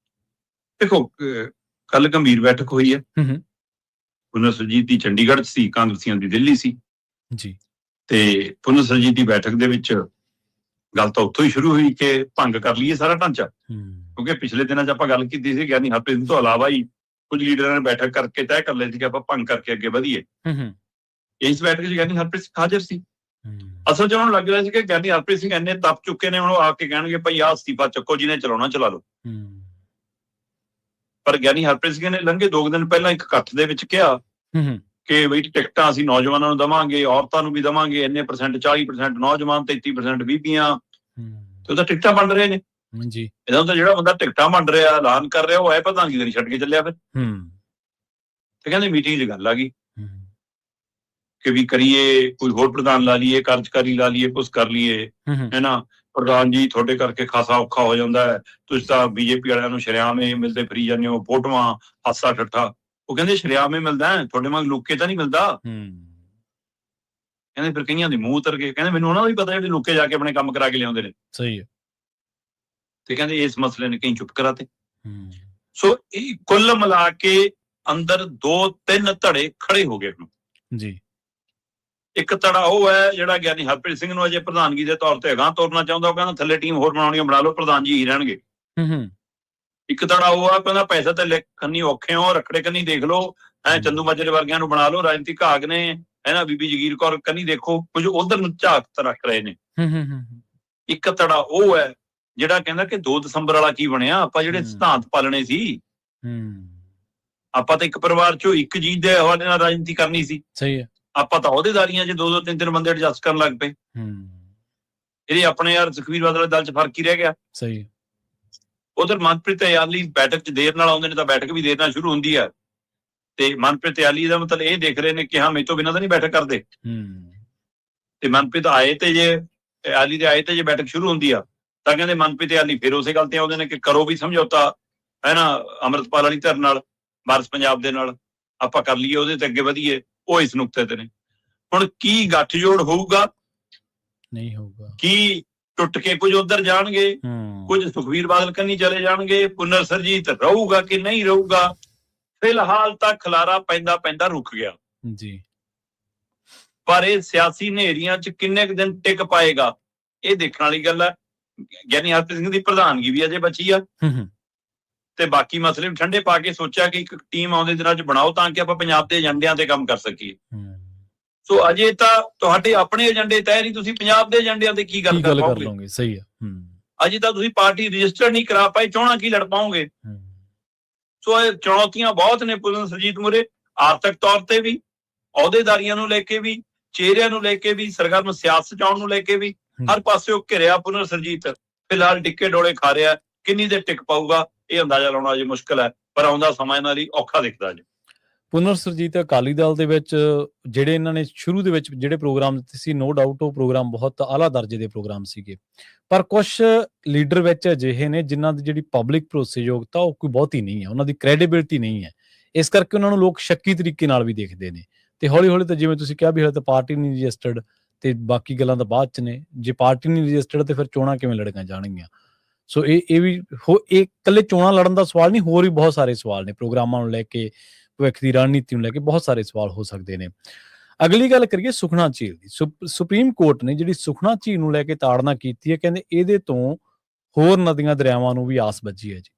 ਦੇਖੋ, ਕੱਲ ਗੰਭੀਰ ਬੈਠਕ ਹੋਈ ਹੈ। ਪੁਨਰ ਸੁਰਜੀਤ ਦੀ ਚੰਡੀਗੜ੍ਹ 'ਚ ਸੀ, ਕਾਂਗਰਸੀਆਂ ਦੀ ਦਿੱਲੀ ਸੀ ਜੀ। ਤੇ ਪੁਨਰ ਸੁਰਜੀਤ ਦੀ ਬੈਠਕ ਦੇ ਵਿੱਚ ਗੱਲ ਤਾਂ ਉੱਥੋਂ ਹੀ ਸ਼ੁਰੂ ਹੋਈ ਕਿ ਭੰਗ ਕਰ ਲਈਏ ਸਾਰਾ ਢਾਂਚਾ। ਕਿਉਂਕਿ ਪਿਛਲੇ ਦਿਨਾਂ 'ਚ ਆਪਾਂ ਗੱਲ ਕੀਤੀ ਸੀ, ਗਿਆਨੀ ਹਰਪ੍ਰੀਤ ਸਿੰਘ ਤੋਂ ਇਲਾਵਾ ਹੀ ਕੁਝ ਲੀਡਰਾਂ ਨੇ ਬੈਠਕ ਕਰਕੇ ਤੈਅ ਕਰ ਲਿਆ ਸੀ ਕਿ ਆਪਾਂ ਭੰਗ ਕਰਕੇ ਅੱਗੇ ਵਧੀਏ। ਇਸ ਬੈਠਕ 'ਚ ਗਿਆਨੀ ਹਰਪ੍ਰੀਤ ਸਿੰਘ ਹਾਜ਼ਰ ਸੀ। ਅਸਲ 'ਚ ਉਹਨਾਂ ਨੂੰ ਲੱਗ ਰਿਹਾ ਸੀ ਕਿ ਗਿਆਨੀ ਹਰਪ੍ਰੀਤ ਸਿੰਘ ਇੰਨੇ ਤਪ ਚੁੱਕੇ ਨੇ, ਹੁਣ ਉਹ ਆ ਕੇ ਕਹਿਣਗੇ ਭਾਈ ਆਹ ਅਸਤੀਫਾ ਚੱਕੋ, ਜਿਹਨੇ ਚਲਾਉਣਾ ਚਲਾ ਲਓ। ਪਰ ਗਿਆਨੀ ਹਰਪ੍ਰੀਤ ਸਿੰਘ ਨੇ ਲੰਘੇ 2 ਦਿਨ ਪਹਿਲਾਂ ਇੱਕ ਇਕੱਠ ਦੇ ਵਿੱਚ ਕਿਹਾ ਕਿ ਬਈ ਟਿਕਟਾਂ ਅਸੀਂ ਨੌਜਵਾਨਾਂ ਨੂੰ ਦੇਵਾਂਗੇ, ਔਰਤਾਂ ਨੂੰ ਵੀ ਦੇਵਾਂਗੇ, ਇੰਨੇ %, 40% ਨੌਜਵਾਨ, 33% ਬੀਬੀਆਂ। ਤੇ ਉਹਦਾ ਟਿਕਟਾਂ ਵੰਡ ਰਹੇ ਨੇ ਜੀ। ਇਹਦਾ ਤਾਂ ਜਿਹੜਾ ਬੰਦਾ ਟਿਕਟਾਂ ਵੰਡ ਰਿਹਾ, ਐਲਾਨ ਕਰ ਰਿਹਾ, ਉਹ ਐ ਪ੍ਰਧਾਨਗੀ ਦੇ ਨਹੀਂ ਛੱਡ ਕੇ ਚੱਲਿਆ ਫਿਰ। ਤੇ ਕਹਿੰਦੇ ਮੀਟਿੰਗ 'ਚ ਗੱਲ ਆ ਗਈ ਕਿ ਵੀ ਕਰੀਏ, ਕੋਈ ਹੋਰ ਪ੍ਰਧਾਨ ਲਾ ਲਈਏ, ਕਾਰਜਕਾਰੀ ਲਾ ਲਈਏ, ਕੁਛ ਕਰ ਲਈਏ, ਹੈ ਨਾ। ਪ੍ਰਧਾਨ ਜੀ ਤੁਹਾਡੇ ਕਰਕੇ ਖਾਸਾ ਔਖਾ ਹੋ ਜਾਂਦਾ ਹੈ, ਤੁਸੀਂ ਤਾਂ BJP ਵਾਲਿਆਂ ਨੂੰ ਸ਼ਰੇਆਮ ਮਿਲਦੇ ਫਿਰੀ ਜਾਂਦੇ ਹੋ, ਫੋਟੋਆਂ, ਹਾਸਾ ਠੱਠਾ। ਉਹ ਕਹਿੰਦੇ ਸ਼ਰੇਆਮ ਮਿਲਦਾ, ਤੁਹਾਡੇ ਵਾਂਗ ਲੁੱਕੇ ਤਾਂ ਨਹੀਂ ਮਿਲਦਾ। ਕਹਿੰਦੇ ਫਿਰ ਕਈਆਂ ਦੇ ਮੂੰਹ ਉਤਰ ਗਏ। ਕਹਿੰਦੇ ਮੈਨੂੰ ਉਹਨਾਂ ਦਾ ਵੀ ਪਤਾ ਜਿਹੜੇ ਲੁੱਕੇ ਜਾ ਕੇ ਆਪਣੇ ਕੰਮ ਕਰਾ ਕੇ ਲਿਆਉਂਦੇ ਨੇ। ਸਹੀ ਹੈ। ਤੇ ਕਹਿੰਦੇ ਇਸ ਮਸਲੇ ਨੇ ਕਈ ਚੁੱਪ ਕਰਾਤੇ। ਸੋ ਇਹ ਕੁੱਲ ਮਿਲਾ ਕੇ ਅੰਦਰ 2-3 ਧੜੇ ਖੜੇ ਹੋ ਗਏ ਜੀ। ਇੱਕ ਧੜਾ ਉਹ ਹੈ ਜਿਹੜਾ ਗਿਆਨੀ ਹਰਪ੍ਰੀਤ ਸਿੰਘ ਨੂੰ ਅਜੇ ਪ੍ਰਧਾਨਗੀ ਦੇ ਤੌਰ ਤੇ ਅਗਾਂਹ ਤੋਰਨਾ ਚਾਹੁੰਦਾ। ਉਹ ਕਹਿੰਦਾ ਥੱਲੇ ਟੀਮ ਹੋਰ ਬਣਾਉਣੀ, ਬਣਾ ਲਓ, ਪ੍ਰਧਾਨ ਜੀ ਹੀ ਰਹਿਣਗੇ। ਇੱਕ ਧੜਾ ਉਹ ਆ ਕਹਿੰਦਾ ਪੈਸਾ ਤੇ ਕੰਨੀ ਔਖੇ ਹੋ, ਰੱਖੜੇ ਕੰਨੀ ਦੇਖ ਲਓ, ਚੰਦੂ ਮਾਜਰੇ ਵਰਗਿਆਂ ਨੂੰ ਬਣਾ ਲਓ, ਰਾਜਨੀਤਿਕ ਘਾਗ ਨੇ, ਹੈ ਨਾ, ਬੀਬੀ ਜਗੀਰ ਕੌਰ ਕੰਨੀ ਦੇਖੋ, ਕੁਝ ਉਧਰ ਨੂੰ ਝਾਕ ਰੱਖ ਰਹੇ ਨੇ। ਇੱਕ ਧੜਾ ਉਹ ਹੈ ਜਿਹੜਾ ਕਹਿੰਦਾ ਕਿ 2 ਦਸੰਬਰ ਵਾਲਾ ਕੀ ਬਣਿਆ, ਆਪਾਂ ਜਿਹੜੇ ਸਿਧਾਂਤ ਪਾਲਣੇ ਸੀ, ਆਪਾਂ ਤਾਂ ਇੱਕ ਪਰਿਵਾਰ ਚੋਂ ਇੱਕ ਜੀਤ ਦੇ ਹਵਾਲੇ ਨਾਲ ਰਾਜਨੀਤੀ ਕਰਨੀ ਸੀ। ਸਹੀ ਹੈ। ਆਪਾਂ ਤਾਂ ਅਹੁਦੇਦਾਰੀਆਂ 'ਚ 2-2, 3-3 ਬੰਦੇ ਐਡਜਸਟ ਕਰਨ ਲੱਗ ਪਏ। ਇਹਦੇ ਆਪਣੇ ਯਾਰ ਸੁਖਬੀਰ ਬਾਦਲ ਦਲ 'ਚ ਫਰਕ ਹੀ ਰਹਿ ਗਿਆ। ਸਹੀ। ਉਧਰ ਮਨਪ੍ਰੀਤ ਇਆਲੀ ਬੈਠਕ 'ਚ ਦੇਰ ਨਾਲ ਆਉਂਦੇ ਨੇ ਤਾਂ ਬੈਠਕ ਵੀ ਦੇਰ ਨਾਲ ਸ਼ੁਰੂ ਹੁੰਦੀ ਹੈ। ਤੇ ਮਨਪ੍ਰੀਤ ਇਆਲੀ ਦਾ ਮਤਲਬ ਇਹ ਦੇਖ ਰਹੇ ਨੇ ਕਿ ਹਾਂ ਮੇਰੇ ਤੋਂ ਬਿਨਾਂ ਤਾਂ ਨਹੀਂ ਬੈਠਕ ਕਰਦੇ। ਤੇ ਮਨਪ੍ਰੀਤ ਆਏ ਤੇ ਜੇ ਇਆਲੀ ਦੇ ਆਏ ਤੇ ਜੇ ਬੈਠਕ ਸ਼ੁਰੂ ਹੁੰਦੀ ਆ ਤਾਂ ਕਹਿੰਦੇ ਮਨਪ੍ਰੀਤ ਇਆਲੀ ਫਿਰ ਉਸੇ ਗੱਲ ਤੇ ਆਉਂਦੇ ਨੇ ਕਿ ਕਰੋ ਵੀ ਸਮਝੌਤਾ, ਹੈ ਨਾ, ਅੰਮ੍ਰਿਤਪਾਲ ਵਾਲੀ ਧਿਰ ਨਾਲ, ਵਾਰਿਸ ਪੰਜਾਬ ਦੇ ਨਾਲ, ਆਪਾਂ ਕਰ ਲਈਏ, ਉਹਦੇ ਤੇ ਅੱਗੇ ਵਧੀਏ। ਉਹ ਇਸ ਨੁਕਤੇ ਤੇ ਨੇ। ਹੁਣ ਕੀ ਗੱਠਜੋੜ ਹੋਊਗਾ, ਨਹੀਂ ਹੋਊਗਾ, ਕੀ ਟੁੱਟ ਕੇ ਕੁਝ ਉਧਰ ਜਾਣਗੇ, ਕੁਝ ਸੁਖਬੀਰ ਬਾਦਲ ਕੰਨੀ ਚਲੇ ਜਾਣਗੇ, ਪੁਨਰ ਸੁਰਜੀਤ ਰਹੂਗਾ ਕਿ ਨਹੀਂ ਰਹੂਗਾ। ਫਿਲਹਾਲ ਤਾਂ ਖਲਾਰਾ ਪੈਂਦਾ ਰੁਕ ਗਿਆ ਜੀ। ਪਰ ਇਹ ਸਿਆਸੀ ਹਨੇਰੀਆਂ 'ਚ ਕਿੰਨੇ ਕੁ ਦਿਨ ਟਿਕ ਪਾਏਗਾ, ਇਹ ਦੇਖਣ ਵਾਲੀ ਗੱਲ ਹੈ। ਗਿਆਨੀ ਹਰਪ੍ਰੀਤ ਸਿੰਘ ਦੀ ਪ੍ਰਧਾਨਗੀ ਵੀ ਅਜੇ ਬਚੀ ਆ ਤੇ ਬਾਕੀ ਮਸਲੇ ਵੀ ਠੰਡੇ ਪਾ ਕੇ ਸੋਚਿਆ ਕਿ ਇੱਕ ਟੀਮ ਆਉਂਦੇ ਦਿਨਾਂ 'ਚ ਬਣਾਓ ਤਾਂ ਕਿ ਆਪਾਂ ਪੰਜਾਬ ਦੇ ਏਜੰਡਿਆਂ ਤੇ ਕੰਮ ਕਰ ਸਕੀਏ। ਸੋ ਅਜੇ ਤਾਂ ਤੁਹਾਡੇ ਆਪਣੇ ਏਜੰਡੇ ਤੈਅ ਨਹੀਂ, ਤੁਸੀਂ ਪੰਜਾਬ ਦੇ ਏਜੰਡਿਆਂ ਤੇ ਕੀ ਗੱਲ ਕਰ ਪਾਓਗੇ। ਸਹੀ ਹੈ। ਅਜੇ ਤਾਂ ਤੁਸੀਂ ਪਾਰਟੀ ਰਜਿਸਟਰ ਨਹੀਂ ਕਰਾ ਪਾਏ, ਚੋਣਾਂ ਕੀ ਲੜ ਪਾਓਗੇ? ਸੋ ਇਹ ਚੁਣੌਤੀਆਂ ਬਹੁਤ ਨੇ ਪੁਰਨ ਸਰਜੀਤ ਮੁਰੇ, ਆਰਥਿਕ ਤੌਰ ਤੇ ਵੀ, ਅਹੁਦੇਦਾਰੀਆਂ ਨੂੰ ਲੈ ਕੇ ਵੀ, ਚਿਹਰਿਆਂ ਨੂੰ ਲੈ ਕੇ ਵੀ, ਸਰਗਰਮ ਸਿਆਸਤ ਚਾਉਣ ਨੂੰ ਲੈ ਕੇ ਵੀ, ਹਰ ਪਾਸਿਓਂ ਘਿਰਿਆ ਪੁਰਨ ਸਰਜੀਤ ਫਿਲਹਾਲ ਡਿੱਕੇ ਡੋਲੇ ਖਾ ਰਿਹਾ। ਕਿੰਨੀ ਦੇਰ ਟਿਕ ਪਾਊਗਾ ਇਹ ਅੰਦਾਜ਼ਾ ਲਾਉਣਾ ਅਜੇ ਮੁਸ਼ਕਲ ਹੈ, ਪਰ ਆਉਂਦਾ ਸਮਾਂ ਇਹਨਾਂ ਲਈ ਔਖਾ ਦਿਖਦਾ ਜੀ। ਪੁਨਰ ਸਰਜੀਤ ਅਕਾਲੀ ਦਲ ਦੇ ਵਿੱਚ ਜਿਹੜੇ ਇਹਨਾਂ ਨੇ ਸ਼ੁਰੂ ਦੇ ਵਿੱਚ ਜਿਹੜੇ ਪ੍ਰੋਗਰਾਮ ਦਿੱਤੇ ਸੀ, ਨੋ ਡਾਊਟ ਉਹ ਪ੍ਰੋਗਰਾਮ ਬਹੁਤ ਆਲਾ ਦਰਜੇ ਦੇ ਪ੍ਰੋਗਰਾਮ ਸੀਗੇ, ਪਰ ਕੁਝ ਲੀਡਰ ਵਿੱਚ ਅਜਿਹੇ ਨੇ ਜਿਨ੍ਹਾਂ ਦੀ ਜਿਹੜੀ ਪਬਲਿਕ ਭਰੋਸੇਯੋਗਤਾ ਉਹ ਕੋਈ ਬਹੁਤੀ ਨਹੀਂ ਹੈ, ਉਹਨਾਂ ਦੀ ਕ੍ਰੈਡੀਬਿਲਿਟੀ ਨਹੀਂ ਹੈ, ਇਸ ਕਰਕੇ ਉਹਨਾਂ ਨੂੰ ਲੋਕ ਸ਼ੱਕੀ ਤਰੀਕੇ ਨਾਲ ਵੀ ਦੇਖਦੇ ਨੇ। ਤੇ ਹੌਲੀ ਹੌਲੀ ਤਾਂ ਜਿਵੇਂ ਤੁਸੀਂ ਕਿਹਾ ਵੀ ਹਲੇ ਤਾਂ ਪਾਰਟੀ ਨਹੀਂ ਰਜਿਸਟਰਡ ਤੇ ਬਾਕੀ ਗੱਲਾਂ ਤਾਂ ਬਾਅਦ ਚ ਨੇ, ਜੇ ਪਾਰਟੀ ਨਹੀਂ ਰਜਿਸਟਰਡ ਤੇ ਫਿਰ ਚੋਣਾਂ ਕਿਵੇਂ ਲੜੀਆਂ ਜਾਣਗੀਆਂ? ਸੋ ਇਹ ਵੀ ਇਹ ਇਕੱਲੇ ਚੋਣਾਂ ਲੜਨ ਦਾ ਸਵਾਲ ਨਹੀਂ, ਹੋਰ ਵੀ ਬਹੁਤ ਸਾਰੇ ਸਵਾਲ ਨੇ, ਪ੍ਰੋਗਰਾਮਾਂ ਨੂੰ ਲੈ ਕੇ, ਭਵਿੱਖ ਦੀ ਰਣਨੀਤੀ ਨੂੰ ਲੈ ਕੇ ਬਹੁਤ ਸਾਰੇ ਸਵਾਲ ਹੋ ਸਕਦੇ ਨੇ। ਅਗਲੀ ਗੱਲ ਕਰੀਏ ਸੁਖਨਾ ਝੀਲ ਦੀ। ਸੁਪਰੀਮ ਕੋਰਟ ਨੇ ਜਿਹੜੀ ਸੁਖਨਾ ਝੀਲ ਨੂੰ ਲੈ ਕੇ ਤਾੜਨਾ ਕੀਤੀ ਹੈ, ਕਹਿੰਦੇ ਇਹਦੇ ਤੋਂ ਹੋਰ ਨਦੀਆਂ ਦਰਿਆਵਾਂ ਨੂੰ ਵੀ ਆਸ ਬੱਝੀ ਹੈ ਜੀ।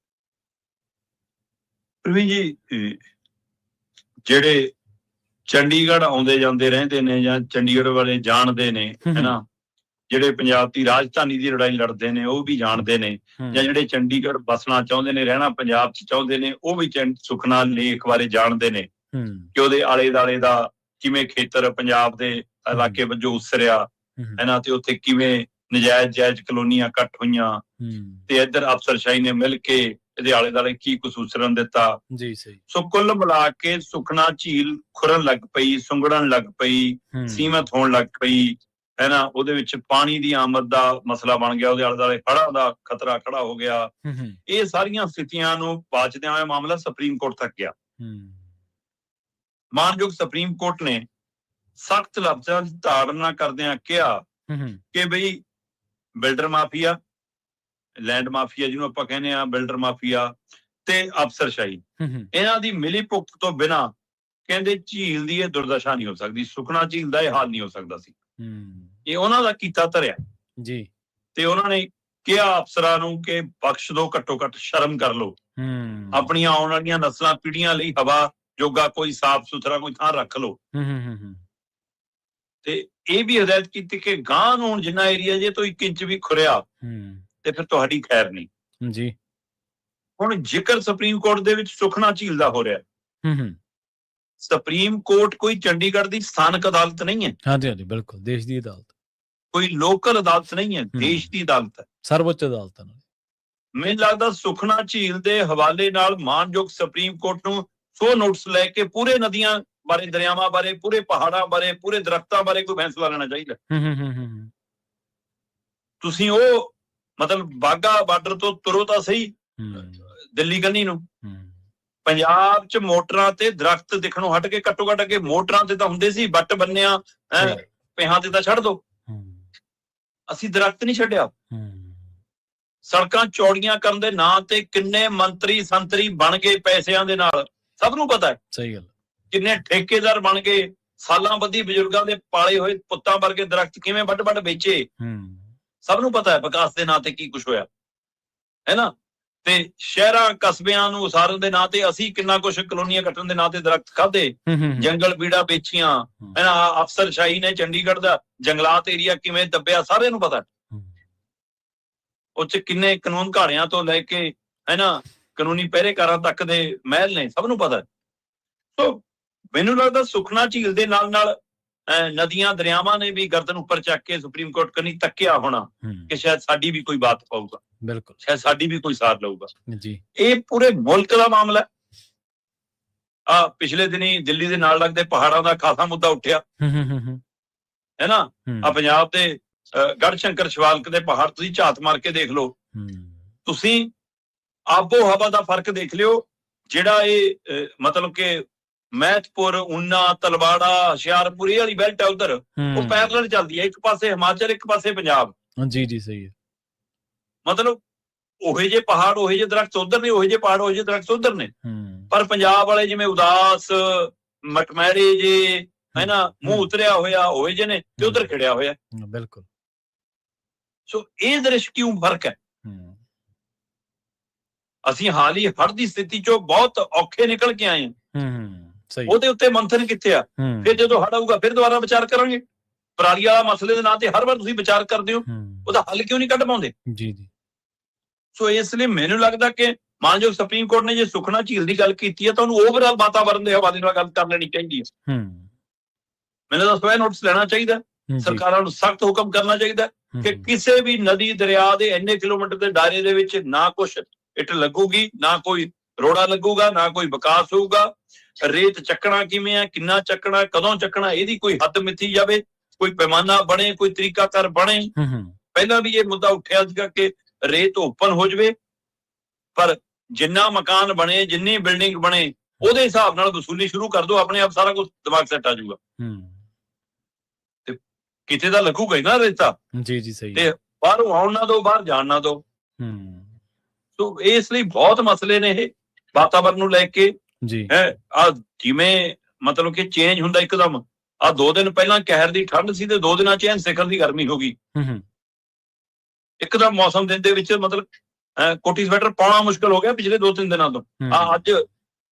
ਪ੍ਰਵੀਨ ਜੀ, ਜਿਹੜੇ ਚੰਡੀਗੜ੍ਹ ਆਉਂਦੇ ਜਾਂਦੇ ਰਹਿੰਦੇ ਨੇ ਜਾਂ ਚੰਡੀਗੜ੍ਹ ਵਾਲੇ ਜਾਣਦੇ ਨੇ, ਹੈਨਾ, ਜਿਹੜੇ ਪੰਜਾਬ ਦੀ ਰਾਜਧਾਨੀ ਦੀ ਲੜਾਈ ਲੜਦੇ ਨੇ ਉਹ ਵੀ ਜਾਣਦੇ ਨੇ, ਜਾਂ ਜਿਹੜੇ ਚੰਡੀਗੜ੍ਹ ਬਸਣਾ ਚਾਹੁੰਦੇ ਨੇ, ਰਹਿਣਾ ਪੰਜਾਬ 'ਚ ਚਾਹੁੰਦੇ ਨੇ, ਉਹ ਵੀ ਸੁਖਨਾ ਲੇਕ ਬਾਰੇ ਜਾਣਦੇ ਨੇ ਕਿ ਉਹਦੇ ਆਲੇ ਦੁਆਲੇ ਦਾ ਕਿਵੇਂ ਖੇਤਰ ਪੰਜਾਬ ਦੇ ਇਲਾਕੇ ਵਜੋਂ ਉਸਰਿਆ, ਹੈਨਾ, ਤੇ ਉੱਥੇ ਕਿਵੇਂ ਨਜਾਇਜ਼ ਕਲੋਨੀਆਂ ਕੱਟ ਹੋਈਆਂ, ਤੇ ਇੱਧਰ ਅਫਸਰਸ਼ਾਹੀ ਨੇ ਮਿਲ ਕੇ ਇਹਦੇ ਆਲੇ ਦੁਆਲੇ ਕੀ ਕੁਛ ਉਸਰਨ ਦਿੱਤਾ ਜੀ। ਸਹੀ। ਸੋ ਕੁੱਲ ਮਿਲਾ ਕੇ ਸੁਖਨਾ ਝੀਲ ਖੁਰਨ ਲੱਗ ਪਈ, ਸੁੰਗੜਨ ਲੱਗ ਪਈ, ਸੀਮਤ ਹੋਣ ਲੱਗ ਪਈ, ਹੈਨਾ, ਉਹਦੇ ਵਿੱਚ ਪਾਣੀ ਦੀ ਆਮਦ ਦਾ ਮਸਲਾ ਬਣ ਗਿਆ, ਉਹਦੇ ਆਲੇ ਦੁਆਲੇ ਹੜ੍ਹਾਂ ਦਾ ਖਤਰਾ ਖੜਾ ਹੋ ਗਿਆ। ਇਹ ਸਾਰੀਆਂ ਸਥਿਤੀਆਂ ਨੂੰ ਬਾਚਦਿਆਂ ਹੋਇਆ ਮਾਮਲਾ ਸੁਪਰੀਮ ਕੋਰਟ ਤੱਕ ਗਿਆ। ਮਾਨਯੋਗ ਸੁਪਰੀਮ ਕੋਰਟ ਨੇ ਸਖਤ ਲਫ਼ਜ਼ਾਂ ਦੀ ਤਾੜਨਾ ਕਰਦਿਆਂ ਕਿਹਾ ਕਿ ਬਈ ਬਿਲਡਰ ਮਾਫੀਆ, ਲੈਂਡ ਮਾਫੀਆ ਜਿਹਨੂੰ ਆਪਾਂ ਕਹਿੰਦੇ ਆ, ਬਿਲਡਰ ਮਾਫੀਆ ਤੇ ਅਫਸਰਸ਼ਾਹੀ, ਇਹਨਾਂ ਦੀ ਮਿਲੀ ਭੁਗਤ ਤੋਂ ਬਿਨਾਂ ਕਹਿੰਦੇ ਝੀਲ ਦੀ ਇਹ ਦੁਰਦਸ਼ਾ ਨਹੀਂ ਹੋ ਸਕਦੀ, ਸੁਖਨਾ ਝੀਲ ਦਾ ਇਹ ਹਾਲ ਨਹੀਂ ਹੋ ਸਕਦਾ ਸੀ। ਇਹ ਉਹਨਾਂ ਦਾ ਕੀਤਾ ਧਰਿਆ ਜੀ। ਤੇ ਉਹਨਾਂ ਨੇ ਕਿਹਾ ਅਫਸਰਾਂ ਨੂੰ ਕਿ ਬਖਸ਼ ਦੋ, ਘੱਟੋ ਘੱਟ ਸ਼ਰਮ ਕਰ ਲਓ, ਆਪਣੀਆਂ ਆਉਣ ਵਾਲੀਆਂ ਨਸਲਾਂ ਪੀੜ੍ਹੀਆਂ ਲਈ ਹਵਾ ਜੋਗਾ ਕੋਈ ਸਾਫ਼ ਸੁਥਰਾ ਕੋਈ ਥਾਂ ਰੱਖ ਲਓ। ਤੇ ਇਹ ਵੀ ਹਦਾਇਤ ਕੀਤੀ ਕਿ ਗਾਂ ਨੂੰ ਜਿੰਨਾ ਏਰੀਆ ਜੇ ਤੋਂ 1 ਇੰਚ ਵੀ ਖੁਰਿਆ ਤੇ ਫਿਰ ਤੁਹਾਡੀ ਖੈਰ ਨਹੀਂ ਜੀ। ਹੁਣ ਜ਼ਿਕਰ ਸੁਪਰੀਮ ਕੋਰਟ ਦੇ ਵਿੱਚ ਸੁਖਨਾ ਝੀਲ ਦਾ ਹੋ ਰਿਹਾ। ਸੁਪਰੀਮ ਕੋਰਟ ਕੋਈ ਚੰਡੀਗੜ੍ਹ ਦੀ ਸਥਾਨਕ ਅਦਾਲਤ ਨਹੀਂ ਹੈ। ਹਾਂਜੀ ਹਾਂਜੀ, ਬਿਲਕੁਲ, ਦੇਸ਼ ਦੀ ਅਦਾਲਤ, ਕੋਈ ਲੋਕਲ ਅਦਾਲਤ ਨਹੀਂ ਹੈ, ਦੇਸ਼ ਦੀ ਅਦਾਲਤ ਹੈ, ਸਰਵਉੱਚ ਅਦਾਲਤ ਹੈ। ਮੈਨੂੰ ਲੱਗਦਾ ਸੁਖਨਾ ਝੀਲ ਦੇ ਹਵਾਲੇ ਨਾਲ ਮਾਨਯੋਗ ਸੁਪਰੀਮ ਕੋਰਟ ਨੂੰ ਸੋ ਨੋਟਿਸ ਲੈ ਕੇ ਪੂਰੇ ਨਦੀਆਂ ਬਾਰੇ, ਦਰਿਆਵਾਂ ਬਾਰੇ, ਪੂਰੇ ਪਹਾੜਾਂ ਬਾਰੇ, ਪੂਰੇ ਦਰਖਤਾਂ ਬਾਰੇ ਕੋਈ ਫੈਸਲਾ ਲੈਣਾ ਚਾਹੀਦਾ। ਤੁਸੀਂ ਉਹ ਮਤਲਬ ਬਾਘਾ ਬਾਰਡਰ ਤੋਂ ਤੁਰੋ ਤਾਂ ਸਹੀ ਦਿੱਲੀ ਕੰਨੀ ਨੂੰ, ਪੰਜਾਬ 'ਚ ਮੋਟਰਾਂ ਤੇ ਦਰਖਤ ਦਿਖਣੋਂ ਹਟ ਕੇ ਘੱਟੋ ਘੱਟ ਅੱਗੇ ਮੋਟਰਾਂ ਤੇ ਤਾਂ ਹੁੰਦੇ ਸੀ, ਬੱਟ ਬੰਨਿਆ ਪਿਆਂ ਤੇ ਤਾਂ ਛੱਡ ਦੋ, ਅਸੀਂ ਦਰਖਤ ਨਹੀਂ ਛੱਡਿਆ। ਸੜਕਾਂ ਚੌੜੀਆਂ ਕਰਨ ਦੇ ਨਾਂ ਤੇ ਕਿੰਨੇ ਮੰਤਰੀ ਸੰਤਰੀ ਬਣ ਗਏ ਪੈਸਿਆਂ ਦੇ ਨਾਲ, ਸਭ ਨੂੰ ਪਤਾ ਹੈ। ਸਹੀ ਗੱਲ। ਕਿੰਨੇ ਠੇਕੇਦਾਰ ਬਣ ਗਏ, ਸਾਲਾਂ ਬੱਧੀ ਬਜ਼ੁਰਗਾਂ ਦੇ ਪਾਲੇ ਹੋਏ ਪੁੱਤਾਂ ਵਰਗੇ ਦਰਖਤ ਕਿਵੇਂ ਵੱਢ ਵੇਚੇ, ਸਭ ਨੂੰ ਪਤਾ ਹੈ ਵਿਕਾਸ ਦੇ ਨਾਂ ਤੇ ਕੀ ਕੁਛ ਹੋਇਆ, ਹੈ ਨਾ। ਤੇ ਸ਼ਹਿਰਾਂ ਕਸਬਿਆਂ ਨੂੰ ਉਸਾਰਨ ਦੇ ਨਾਂ ਤੇ ਅਸੀਂ ਕਿੰਨਾ ਕੁਛ, ਕਲੋਨੀਆਂ ਕੱਟਣ ਦੇ ਨਾਂ ਤੇ ਦਰਖਤ ਖਾਧੇ, ਜੰਗਲ ਬੀੜਾ ਵੇਚੀਆਂ, ਹੈ ਨਾ। ਅਫਸਰਸ਼ਾਹੀ ਨੇ ਚੰਡੀਗੜ੍ਹ ਦਾ ਜੰਗਲਾਤ ਏਰੀਆ ਕਿਵੇਂ ਦੱਬਿਆ, ਸਾਰਿਆਂ ਨੂੰ ਪਤਾ। ਉਹ 'ਚ ਕਿੰਨੇ ਕਾਨੂੰਨ ਘਾੜਿਆਂ ਤੋਂ ਲੈ ਕੇ, ਹੈ ਨਾ, ਕਾਨੂੰਨੀ ਪਹਿਰੇਕਾਰਾਂ ਤੱਕ ਦੇ ਮਹਿਲ ਨੇ, ਸਭ ਨੂੰ ਪਤਾ। ਸੋ ਮੈਨੂੰ ਲੱਗਦਾ ਸੁਖਨਾ ਝੀਲ ਦੇ ਨਾਲ ਨਾਲ ਨਦੀਆਂ ਦਰਿਆਵਾਂ ਨੇ ਵੀ ਗਰਦਨ ਉੱਪਰ ਚੱਕ ਕੇ ਸੁਪਰੀਮ ਕੋਰਟ ਕਨੀ ਤੱਕਿਆ ਹੋਣਾ ਕਿ ਸ਼ਾਇਦ ਸਾਡੀ ਵੀ ਕੋਈ ਬਾਤ ਪਾਊਗਾ, ਬਿਲਕੁਲ, ਸ਼ਾਇਦ ਸਾਡੀ ਵੀ ਕੋਈ ਸਾਰ ਲਊਗਾ ਜੀ। ਇਹ ਪੂਰੇ ਮੁਲਕ ਦਾ ਮਾਮਲਾ ਹੈ। ਪਿਛਲੇ ਦਿਨੀ ਦਿੱਲੀ ਦੇ ਨਾਲ ਲੱਗਦੇ ਪਹਾੜਾਂ ਦਾ ਖਾਸਾ ਮੁੱਦਾ ਉੱਠਿਆ, ਹੈ ਨਾ। ਪੰਜਾਬ ਦੇ ਗੜ੍ਹ ਸ਼ੰਕਰ ਸ਼ਿਵਾਲਿਕ ਦੇ ਪਹਾੜ ਤੁਸੀਂ ਝਾਤ ਮਾਰ ਕੇ ਦੇਖ ਲਓ, ਤੁਸੀਂ ਆਬੋ ਹਵਾ ਦਾ ਫਰਕ ਦੇਖ ਲਿਓ। ਜਿਹੜਾ ਇਹ ਮਤਲਬ ਕਿ ਮਹਿਤਪੁਰ, ਊਨਾ, ਤਲਵਾੜਾ, ਹੁਸ਼ਿਆਰਪੁਰ, ਇਹ ਵਾਲੀ ਬੈਲਟ ਹੈ ਉਧਰ, ਉਹ ਪੈਰਲਲ ਚੱਲਦੀ ਹੈ, ਇੱਕ ਪਾਸੇ ਹਿਮਾਚਲ, ਇੱਕ ਪਾਸੇ ਪੰਜਾਬ। ਜੀ ਜੀ, ਸਹੀ ਹੈ। ਮਤਲਬ ਉਹੇ ਜਿਹੇ ਪਹਾੜ, ਉਹੇ ਜਿਹੇ ਦਰਖਤ ਉਧਰ ਨੇ, ਉਹੇ ਜਿਹੇ ਪਹਾੜ, ਉਹੇ ਜਿਹੇ ਦਰਖਤ ਉਧਰ ਨੇ, ਪਰ ਪੰਜਾਬ ਵਾਲੇ ਜਿਵੇਂ ਉਦਾਸ ਮਟਮੈਰੇ ਜੇ, ਹੈ ਨਾ, ਮੂੰਹ ਉਤਰਿਆ ਹੋਇਆ ਹੋਏ ਜਿਹੇ ਨੇ, ਤੇ ਉਧਰ ਖਿੜਿਆ ਹੋਇਆ। ਬਿਲਕੁਲ। ਸੋ ਇਹ ਦ੍ਰਿਸ਼ ਕਿਉਂ ਫਰਕ ਹੈ? ਅਸੀਂ ਹਾਲ ਹੀ ਹੜ੍ਹ ਦੀ ਸਥਿਤੀ ਚੋਂ ਬਹੁਤ ਔਖੇ ਨਿਕਲ ਕੇ ਆਏ ਹਾਂ। ਉਹਦੇ ਉੱਤੇ ਮੰਥਨ ਕਿੱਥੇ ਆ? ਫਿਰ ਜਦੋਂ ਹੜ੍ਹ ਆਊਗਾ ਫਿਰ ਦੁਬਾਰਾ ਵਿਚਾਰ ਕਰਾਂਗੇ। ਪਰਾਲੀ ਵਾਲਾ ਮਸਲੇ ਦੇ ਨਾਂ ਤੇ ਹਰ ਵਾਰ ਤੁਸੀਂ ਵਿਚਾਰ ਕਰਦੇ ਹੋ, ਉਹਦਾ ਹੱਲ ਕਿਉਂ ਨਹੀਂ ਕੱਢ ਪਾਉਂਦੇ? ਜੀ ਜੀ, ਸੋ ਇਸ ਲਈ ਮੈਨੂੰ ਲੱਗਦਾ ਕਿ ਮਾਨਯੋਗ ਸੁਪਰੀਮ ਕੋਰਟ ਨੇ ਜੇ ਸੁਖਨਾ ਝੀਲ ਦੀ ਗੱਲ ਕੀਤੀ ਹੈ ਤਾਂ ਉਹਨੂੰ ਓਵਰਆਲ ਵਾਤਾਵਰਨ ਦੇ ਹਵਾਲੇ ਨਾਲ ਗੱਲ ਕਰ ਲੈਣੀ ਚਾਹੀਦੀ ਹੈ। ਮੈਨੂੰ ਤਾਂ ਸਵੈ ਨੋਟਿਸ ਲੈਣਾ ਚਾਹੀਦਾ, ਸਰਕਾਰਾਂ ਨੂੰ ਸਖਤ ਹੁਕਮ ਕਰਨਾ ਚਾਹੀਦਾ ਕਿ ਕਿਸੇ ਵੀ ਨਦੀ ਦਰਿਆ ਦੇ ਇੰਨੇ ਕਿਲੋਮੀਟਰ ਦੇ ਦਾਇਰੇ ਦੇ ਵਿੱਚ ਨਾ ਕੁਛ ਇੱਟ ਲੱਗੂਗੀ, ਨਾ ਕੋਈ ਰੋੜਾ ਲੱਗੂਗਾ, ਨਾ ਕੋਈ ਵਿਕਾਸ ਹੋਊਗਾ। ਰੇਤ ਚੱਕਣਾ ਕਿਵੇਂ ਹੈ, ਕਿੰਨਾ ਚੱਕਣਾ, ਕਦੋਂ ਚੱਕਣਾ, ਇਹਦੀ ਕੋਈ ਹੱਦ ਮਿੱਥੀ ਜਾਵੇ, ਕੋਈ ਪੈਮਾਨਾ ਬਣੇ, ਕੋਈ ਤਰੀਕਾਕਾਰ ਬਣੇ। ਪਹਿਲਾਂ ਵੀ ਇਹ ਮੁੱਦਾ ਉੱਠਿਆ ਸੀਗਾ ਕਿ ਰੇਤ ਓਪਨ ਹੋ ਜਾਵੇ, ਪਰ ਜਿੰਨਾ ਮਕਾਨ ਬਣੇ, ਜਿੰਨੀ ਬਿਲਡਿੰਗ ਬਣੇ, ਉਹਦੇ ਹਿਸਾਬ ਨਾਲ ਵਸੂਲੀ ਸ਼ੁਰੂ ਕਰ ਦਿਓ, ਆਪਣੇ ਆਪ ਸਾਰਾ ਕੁਝ ਦਿਮਾਗ ਸੈੱਟ ਆ ਜਾਊਗਾ। ਤੇ ਕਿਤੇ ਤਾਂ ਲੱਗੂਗਾ ਹੀ ਨਾ ਰੇਤਾ। ਜੀ ਜੀ ਸਹੀ। ਤੇ ਬਾਹਰੋਂ ਆਉਣ ਨਾ ਦਿਓ, ਬਾਹਰ ਜਾਣ ਨਾ ਦਿਓ। ਸੋ ਇਸ ਲਈ ਬਹੁਤ ਮਸਲੇ ਨੇ ਇਹ ਵਾਤਾਵਰਨ ਨੂੰ ਲੈ ਕੇ। ਜੀ ਹੈ ਆ ਜਿਵੇਂ ਮਤਲਬ ਕਿ ਚੇਂਜ ਹੁੰਦਾ ਇੱਕਦਮ। ਆ 2 ਦਿਨ ਪਹਿਲਾਂ ਕਹਿਰ ਦੀ ਠੰਡ ਸੀ ਤੇ 2 ਦਿਨਾਂ ਚ ਐਨ ਸਿਖਰ ਦੀ ਗਰਮੀ ਹੋ ਗਈ। ਇੱਕਦਮ ਮੌਸਮ ਦਿਨ ਦੇ ਵਿੱਚ ਮਤਲਬ ਕੋਟੀ ਸਵੈਟਰ ਪਾਉਣਾ ਮੁਸ਼ਕਲ ਹੋ ਗਿਆ ਪਿਛਲੇ 2-3 ਦਿਨਾਂ ਤੋਂ। ਅੱਜ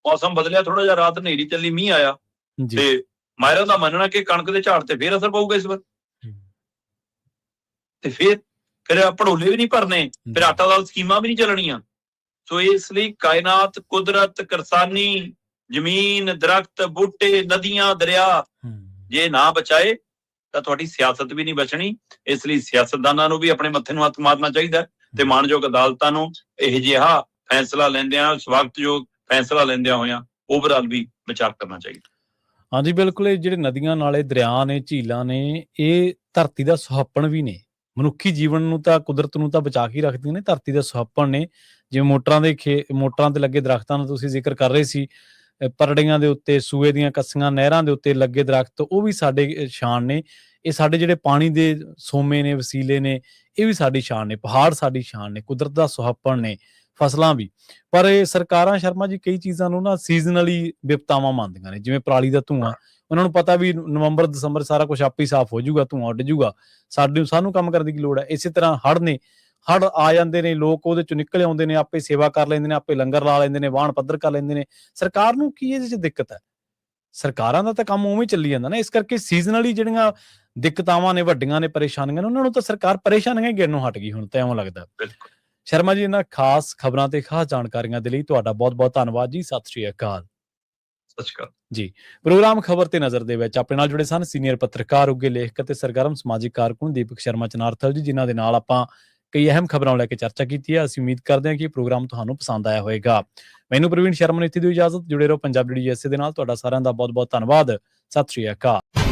ਮੌਸਮ ਬਦਲਿਆ ਥੋੜਾ ਜਿਹਾ, ਰਾਤ ਹਨੇਰੀ ਚੱਲੀ, ਮੀਂਹ ਆਇਆ ਤੇ ਮਾਹਿਰਾਂ ਦਾ ਮੰਨਣਾ ਕਿ ਕਣਕ ਦੇ ਝਾੜ ਤੇ ਫੇਰ ਅਸਰ ਪਊਗਾ ਇਸ ਵਾਰ। ਤੇ ਫਿਰ ਭੜੋਲੇ ਵੀ ਨਹੀਂ ਭਰਨੇ, ਫਿਰ ਆਟਾ ਦਾਲ ਸਕੀਮਾਂ ਵੀ ਨਹੀਂ ਚੱਲਣੀਆਂ। ਸੋ ਇਸ ਲਈ ਕਾਇਨਾਤ, ਕੁਦਰਤ, ਕਿਰਸਾਨੀ, ਜ਼ਮੀਨ, ਦਰਖਤ, ਬੂਟੇ, ਨਦੀਆਂ, ਦਰਿਆ ਜੇ ਨਾ ਬਚਾਏ ਤਾਂ ਤੁਹਾਡੀ ਸਿਆਸਤ ਵੀ ਨਹੀਂ ਬਚਣੀ। ਇਸ ਲਈ ਸਿਆਸਤਦਾਨਾਂ ਨੂੰ ਵੀ ਆਪਣੇ ਮੱਥੇ ਨੂੰ ਹੱਥ ਮਾਰਨਾ ਚਾਹੀਦਾ ਤੇ ਮਾਣਯੋਗ ਅਦਾਲਤਾਂ ਨੂੰ ਇਹ ਜਿਹਾ ਫੈਸਲਾ ਲੈਂਦਿਆਂ, ਸਵਾਗਤਯੋਗ ਫੈਸਲਾ ਲੈਂਦਿਆਂ ਹੋਇਆਂ ਓਵਰਆਲ ਵੀ ਵਿਚਾਰ ਕਰਨਾ ਚਾਹੀਦਾ। ਹਾਂਜੀ ਬਿਲਕੁਲ। ਇਹ ਜਿਹੜੇ ਨਦੀਆਂ, ਨਾਲੇ, ਦਰਿਆ ਨੇ, ਝੀਲਾਂ ਨੇ, ਇਹ ਧਰਤੀ ਦਾ ਸੁਹੱਪਣ ਵੀ ਨੇ। ਮਨੁੱਖੀ ਜੀਵਨ ਨੂੰ ਤਾਂ, ਕੁਦਰਤ ਨੂੰ ਤਾਂ ਬਚਾ ਕੇ ਰੱਖਦੀਆਂ ਨੇ, ਧਰਤੀ ਦਾ ਸੁਹੱਪਣ ਨੇ। ਜਿਵੇਂ ਮੋਟਰਾਂ ਤੇ ਲੱਗੇ ਦਰਖਤਾਂ ਦਾ ਤੁਸੀਂ ਜ਼ਿਕਰ ਕਰ ਰਹੇ ਸੀ, ਪਰੜੀਆਂ ਦੇ ਉੱਤੇ, ਸੂਏ ਦੀਆਂ ਕੱਸੀਆਂ, ਨਹਿਰਾਂ ਦੇ ਉੱਤੇ ਲੱਗੇ ਦਰਖਤ, ਉਹ ਵੀ ਸਾਡੇ ਸ਼ਾਨ ਨੇ। ਇਹ ਸਾਡੇ ਜਿਹੜੇ ਪਾਣੀ ਦੇ ਸੋਮੇ ਨੇ, ਵਸੀਲੇ ਨੇ, ਇਹ ਵੀ ਸਾਡੀ ਸ਼ਾਨ ਨੇ। ਪਹਾੜ ਸਾਡੀ ਸ਼ਾਨ ਨੇ, ਕੁਦਰਤ ਦਾ ਸੁਹੱਪਣ ਨੇ, ਫਸਲਾਂ ਵੀ। ਪਰ ਇਹ ਸਰਕਾਰਾਂ ਸ਼ਰਮਾ ਜੀ ਕਈ ਚੀਜ਼ਾਂ ਨੂੰ ਨਾ ਸੀਜ਼ਨਲੀ ਵਿਪਤਾਵਾਂ ਮੰਨਦੀਆਂ ਨੇ। ਜਿਵੇਂ ਪਰਾਲੀ ਦਾ ਧੂੰਆਂ, ਉਹਨਾਂ ਨੂੰ ਪਤਾ ਵੀ ਨਵੰਬਰ, ਦਸੰਬਰ ਸਾਰਾ ਕੁਝ ਆਪੇ ਹੀ ਸਾਫ਼ ਹੋ ਜਾਊਗਾ, ਧੂੰਆਂ ਉੱਡ ਜਾਊਗਾ, ਸਾਨੂੰ ਕੰਮ ਕਰਨ ਦੀ ਕੀ ਲੋੜ ਹੈ। ਇਸੇ ਤਰ੍ਹਾਂ ਹੜ੍ਹ ਨੇ, ਹੜ੍ਹ ਆ ਜਾਂਦੇ ਨੇ, ਲੋਕ ਉਹਦੇ ਚੋਂ ਨਿਕਲ ਆਉਂਦੇ ਨੇ, ਆਪੇ ਸੇਵਾ ਕਰ ਲੈਂਦੇ ਨੇ, ਆਪੇ ਲੰਗਰ ਲਾ ਲੈਂਦੇ ਨੇ, ਵਾਹਣ ਪੱਧਰ ਕਰ ਲੈਂਦੇ ਨੇ। ਸਰਕਾਰ ਨੂੰ ਕੀ ਇਹਦੇ 'ਚ ਦਿੱਕਤ ਹੈ? ਸਰਕਾਰਾਂ ਦਾ ਤਾਂ ਕੰਮ ਉਵੇਂ ਚੱਲੀ ਜਾਂਦਾ ਨਾ। ਇਸ ਕਰਕੇ ਸੀਜ਼ਨਲੀ ਜਿਹੜੀਆਂ ਦਿੱਕਤਾਵਾਂ ਨੇ, ਵੱਡੀਆਂ ਨੇ, ਪਰੇਸ਼ਾਨੀਆਂ ਨੇ, ਉਹਨਾਂ ਨੂੰ ਤਾਂ ਸਰਕਾਰ ਪਰੇਸ਼ਾਨੀਆਂ ਹੀ ਗਿਣਨੋਂ ਹਟ ਗਈ ਹੁਣ ਤਾਂ, ਇਉਂ ਲੱਗਦਾ। ਸ਼ਰਮਾ ਜੀ, ਇਹਨਾਂ ਖਾਸ ਖਬਰਾਂ ਤੇ ਖਾਸ ਜਾਣਕਾਰੀਆਂ ਦੇ ਲਈ ਤੁਹਾਡਾ ਬਹੁਤ-ਬਹੁਤ ਧੰਨਵਾਦ ਜੀ। ਸਤਿ ਸ਼੍ਰੀ ਅਕਾਲ। ਸਤਿ ਸ਼੍ਰੀ ਅਕਾਲ ਜੀ। ਪ੍ਰੋਗਰਾਮ ਖਬਰ ਤੇ ਨਜ਼ਰ ਦੇ ਵਿੱਚ ਆਪਣੇ ਨਾਲ ਜੁੜੇ ਸਨ ਸੀਨੀਅਰ ਪੱਤਰਕਾਰ, ਉੱਘੇ ਲੇਖਕ ਅਤੇ ਸਰਗਰਮ ਸਮਾਜਿਕ ਕਾਰਕੁਨ ਦੀਪਕ ਸ਼ਰਮਾ ਚਨਾਰਥਲ ਜੀ, ਜਿਨ੍ਹਾਂ ਦੇ ਨਾਲ ਆਪਾਂ ਕਈ ਅਹਿਮ ਖਬਰਾਂ ਲੈ ਕੇ ਚਰਚਾ ਕੀਤੀ ਹੈ। ਅਸੀਂ ਉਮੀਦ ਕਰਦੇ ਹਾਂ ਕਿ ਇਹ ਪ੍ਰੋਗਰਾਮ ਤੁਹਾਨੂੰ ਪਸੰਦ ਆਇਆ ਹੋਵੇਗਾ। ਮੈਨੂੰ ਪ੍ਰਵੀਨ ਸ਼ਰਮਾ ਨੂੰ ਇੱਥੇ ਦੀ ਇਜਾਜ਼ਤ। ਜੁੜੇ ਰਹੋ ਪੰਜਾਬੀ USA ਦੇ ਨਾਲ। ਤੁਹਾਡਾ ਸਾਰਿਆਂ ਦਾ ਬਹੁਤ-ਬਹੁਤ ਧੰਨਵਾਦ। ਸਤਿ ਸ਼੍ਰੀ ਅਕਾਲ।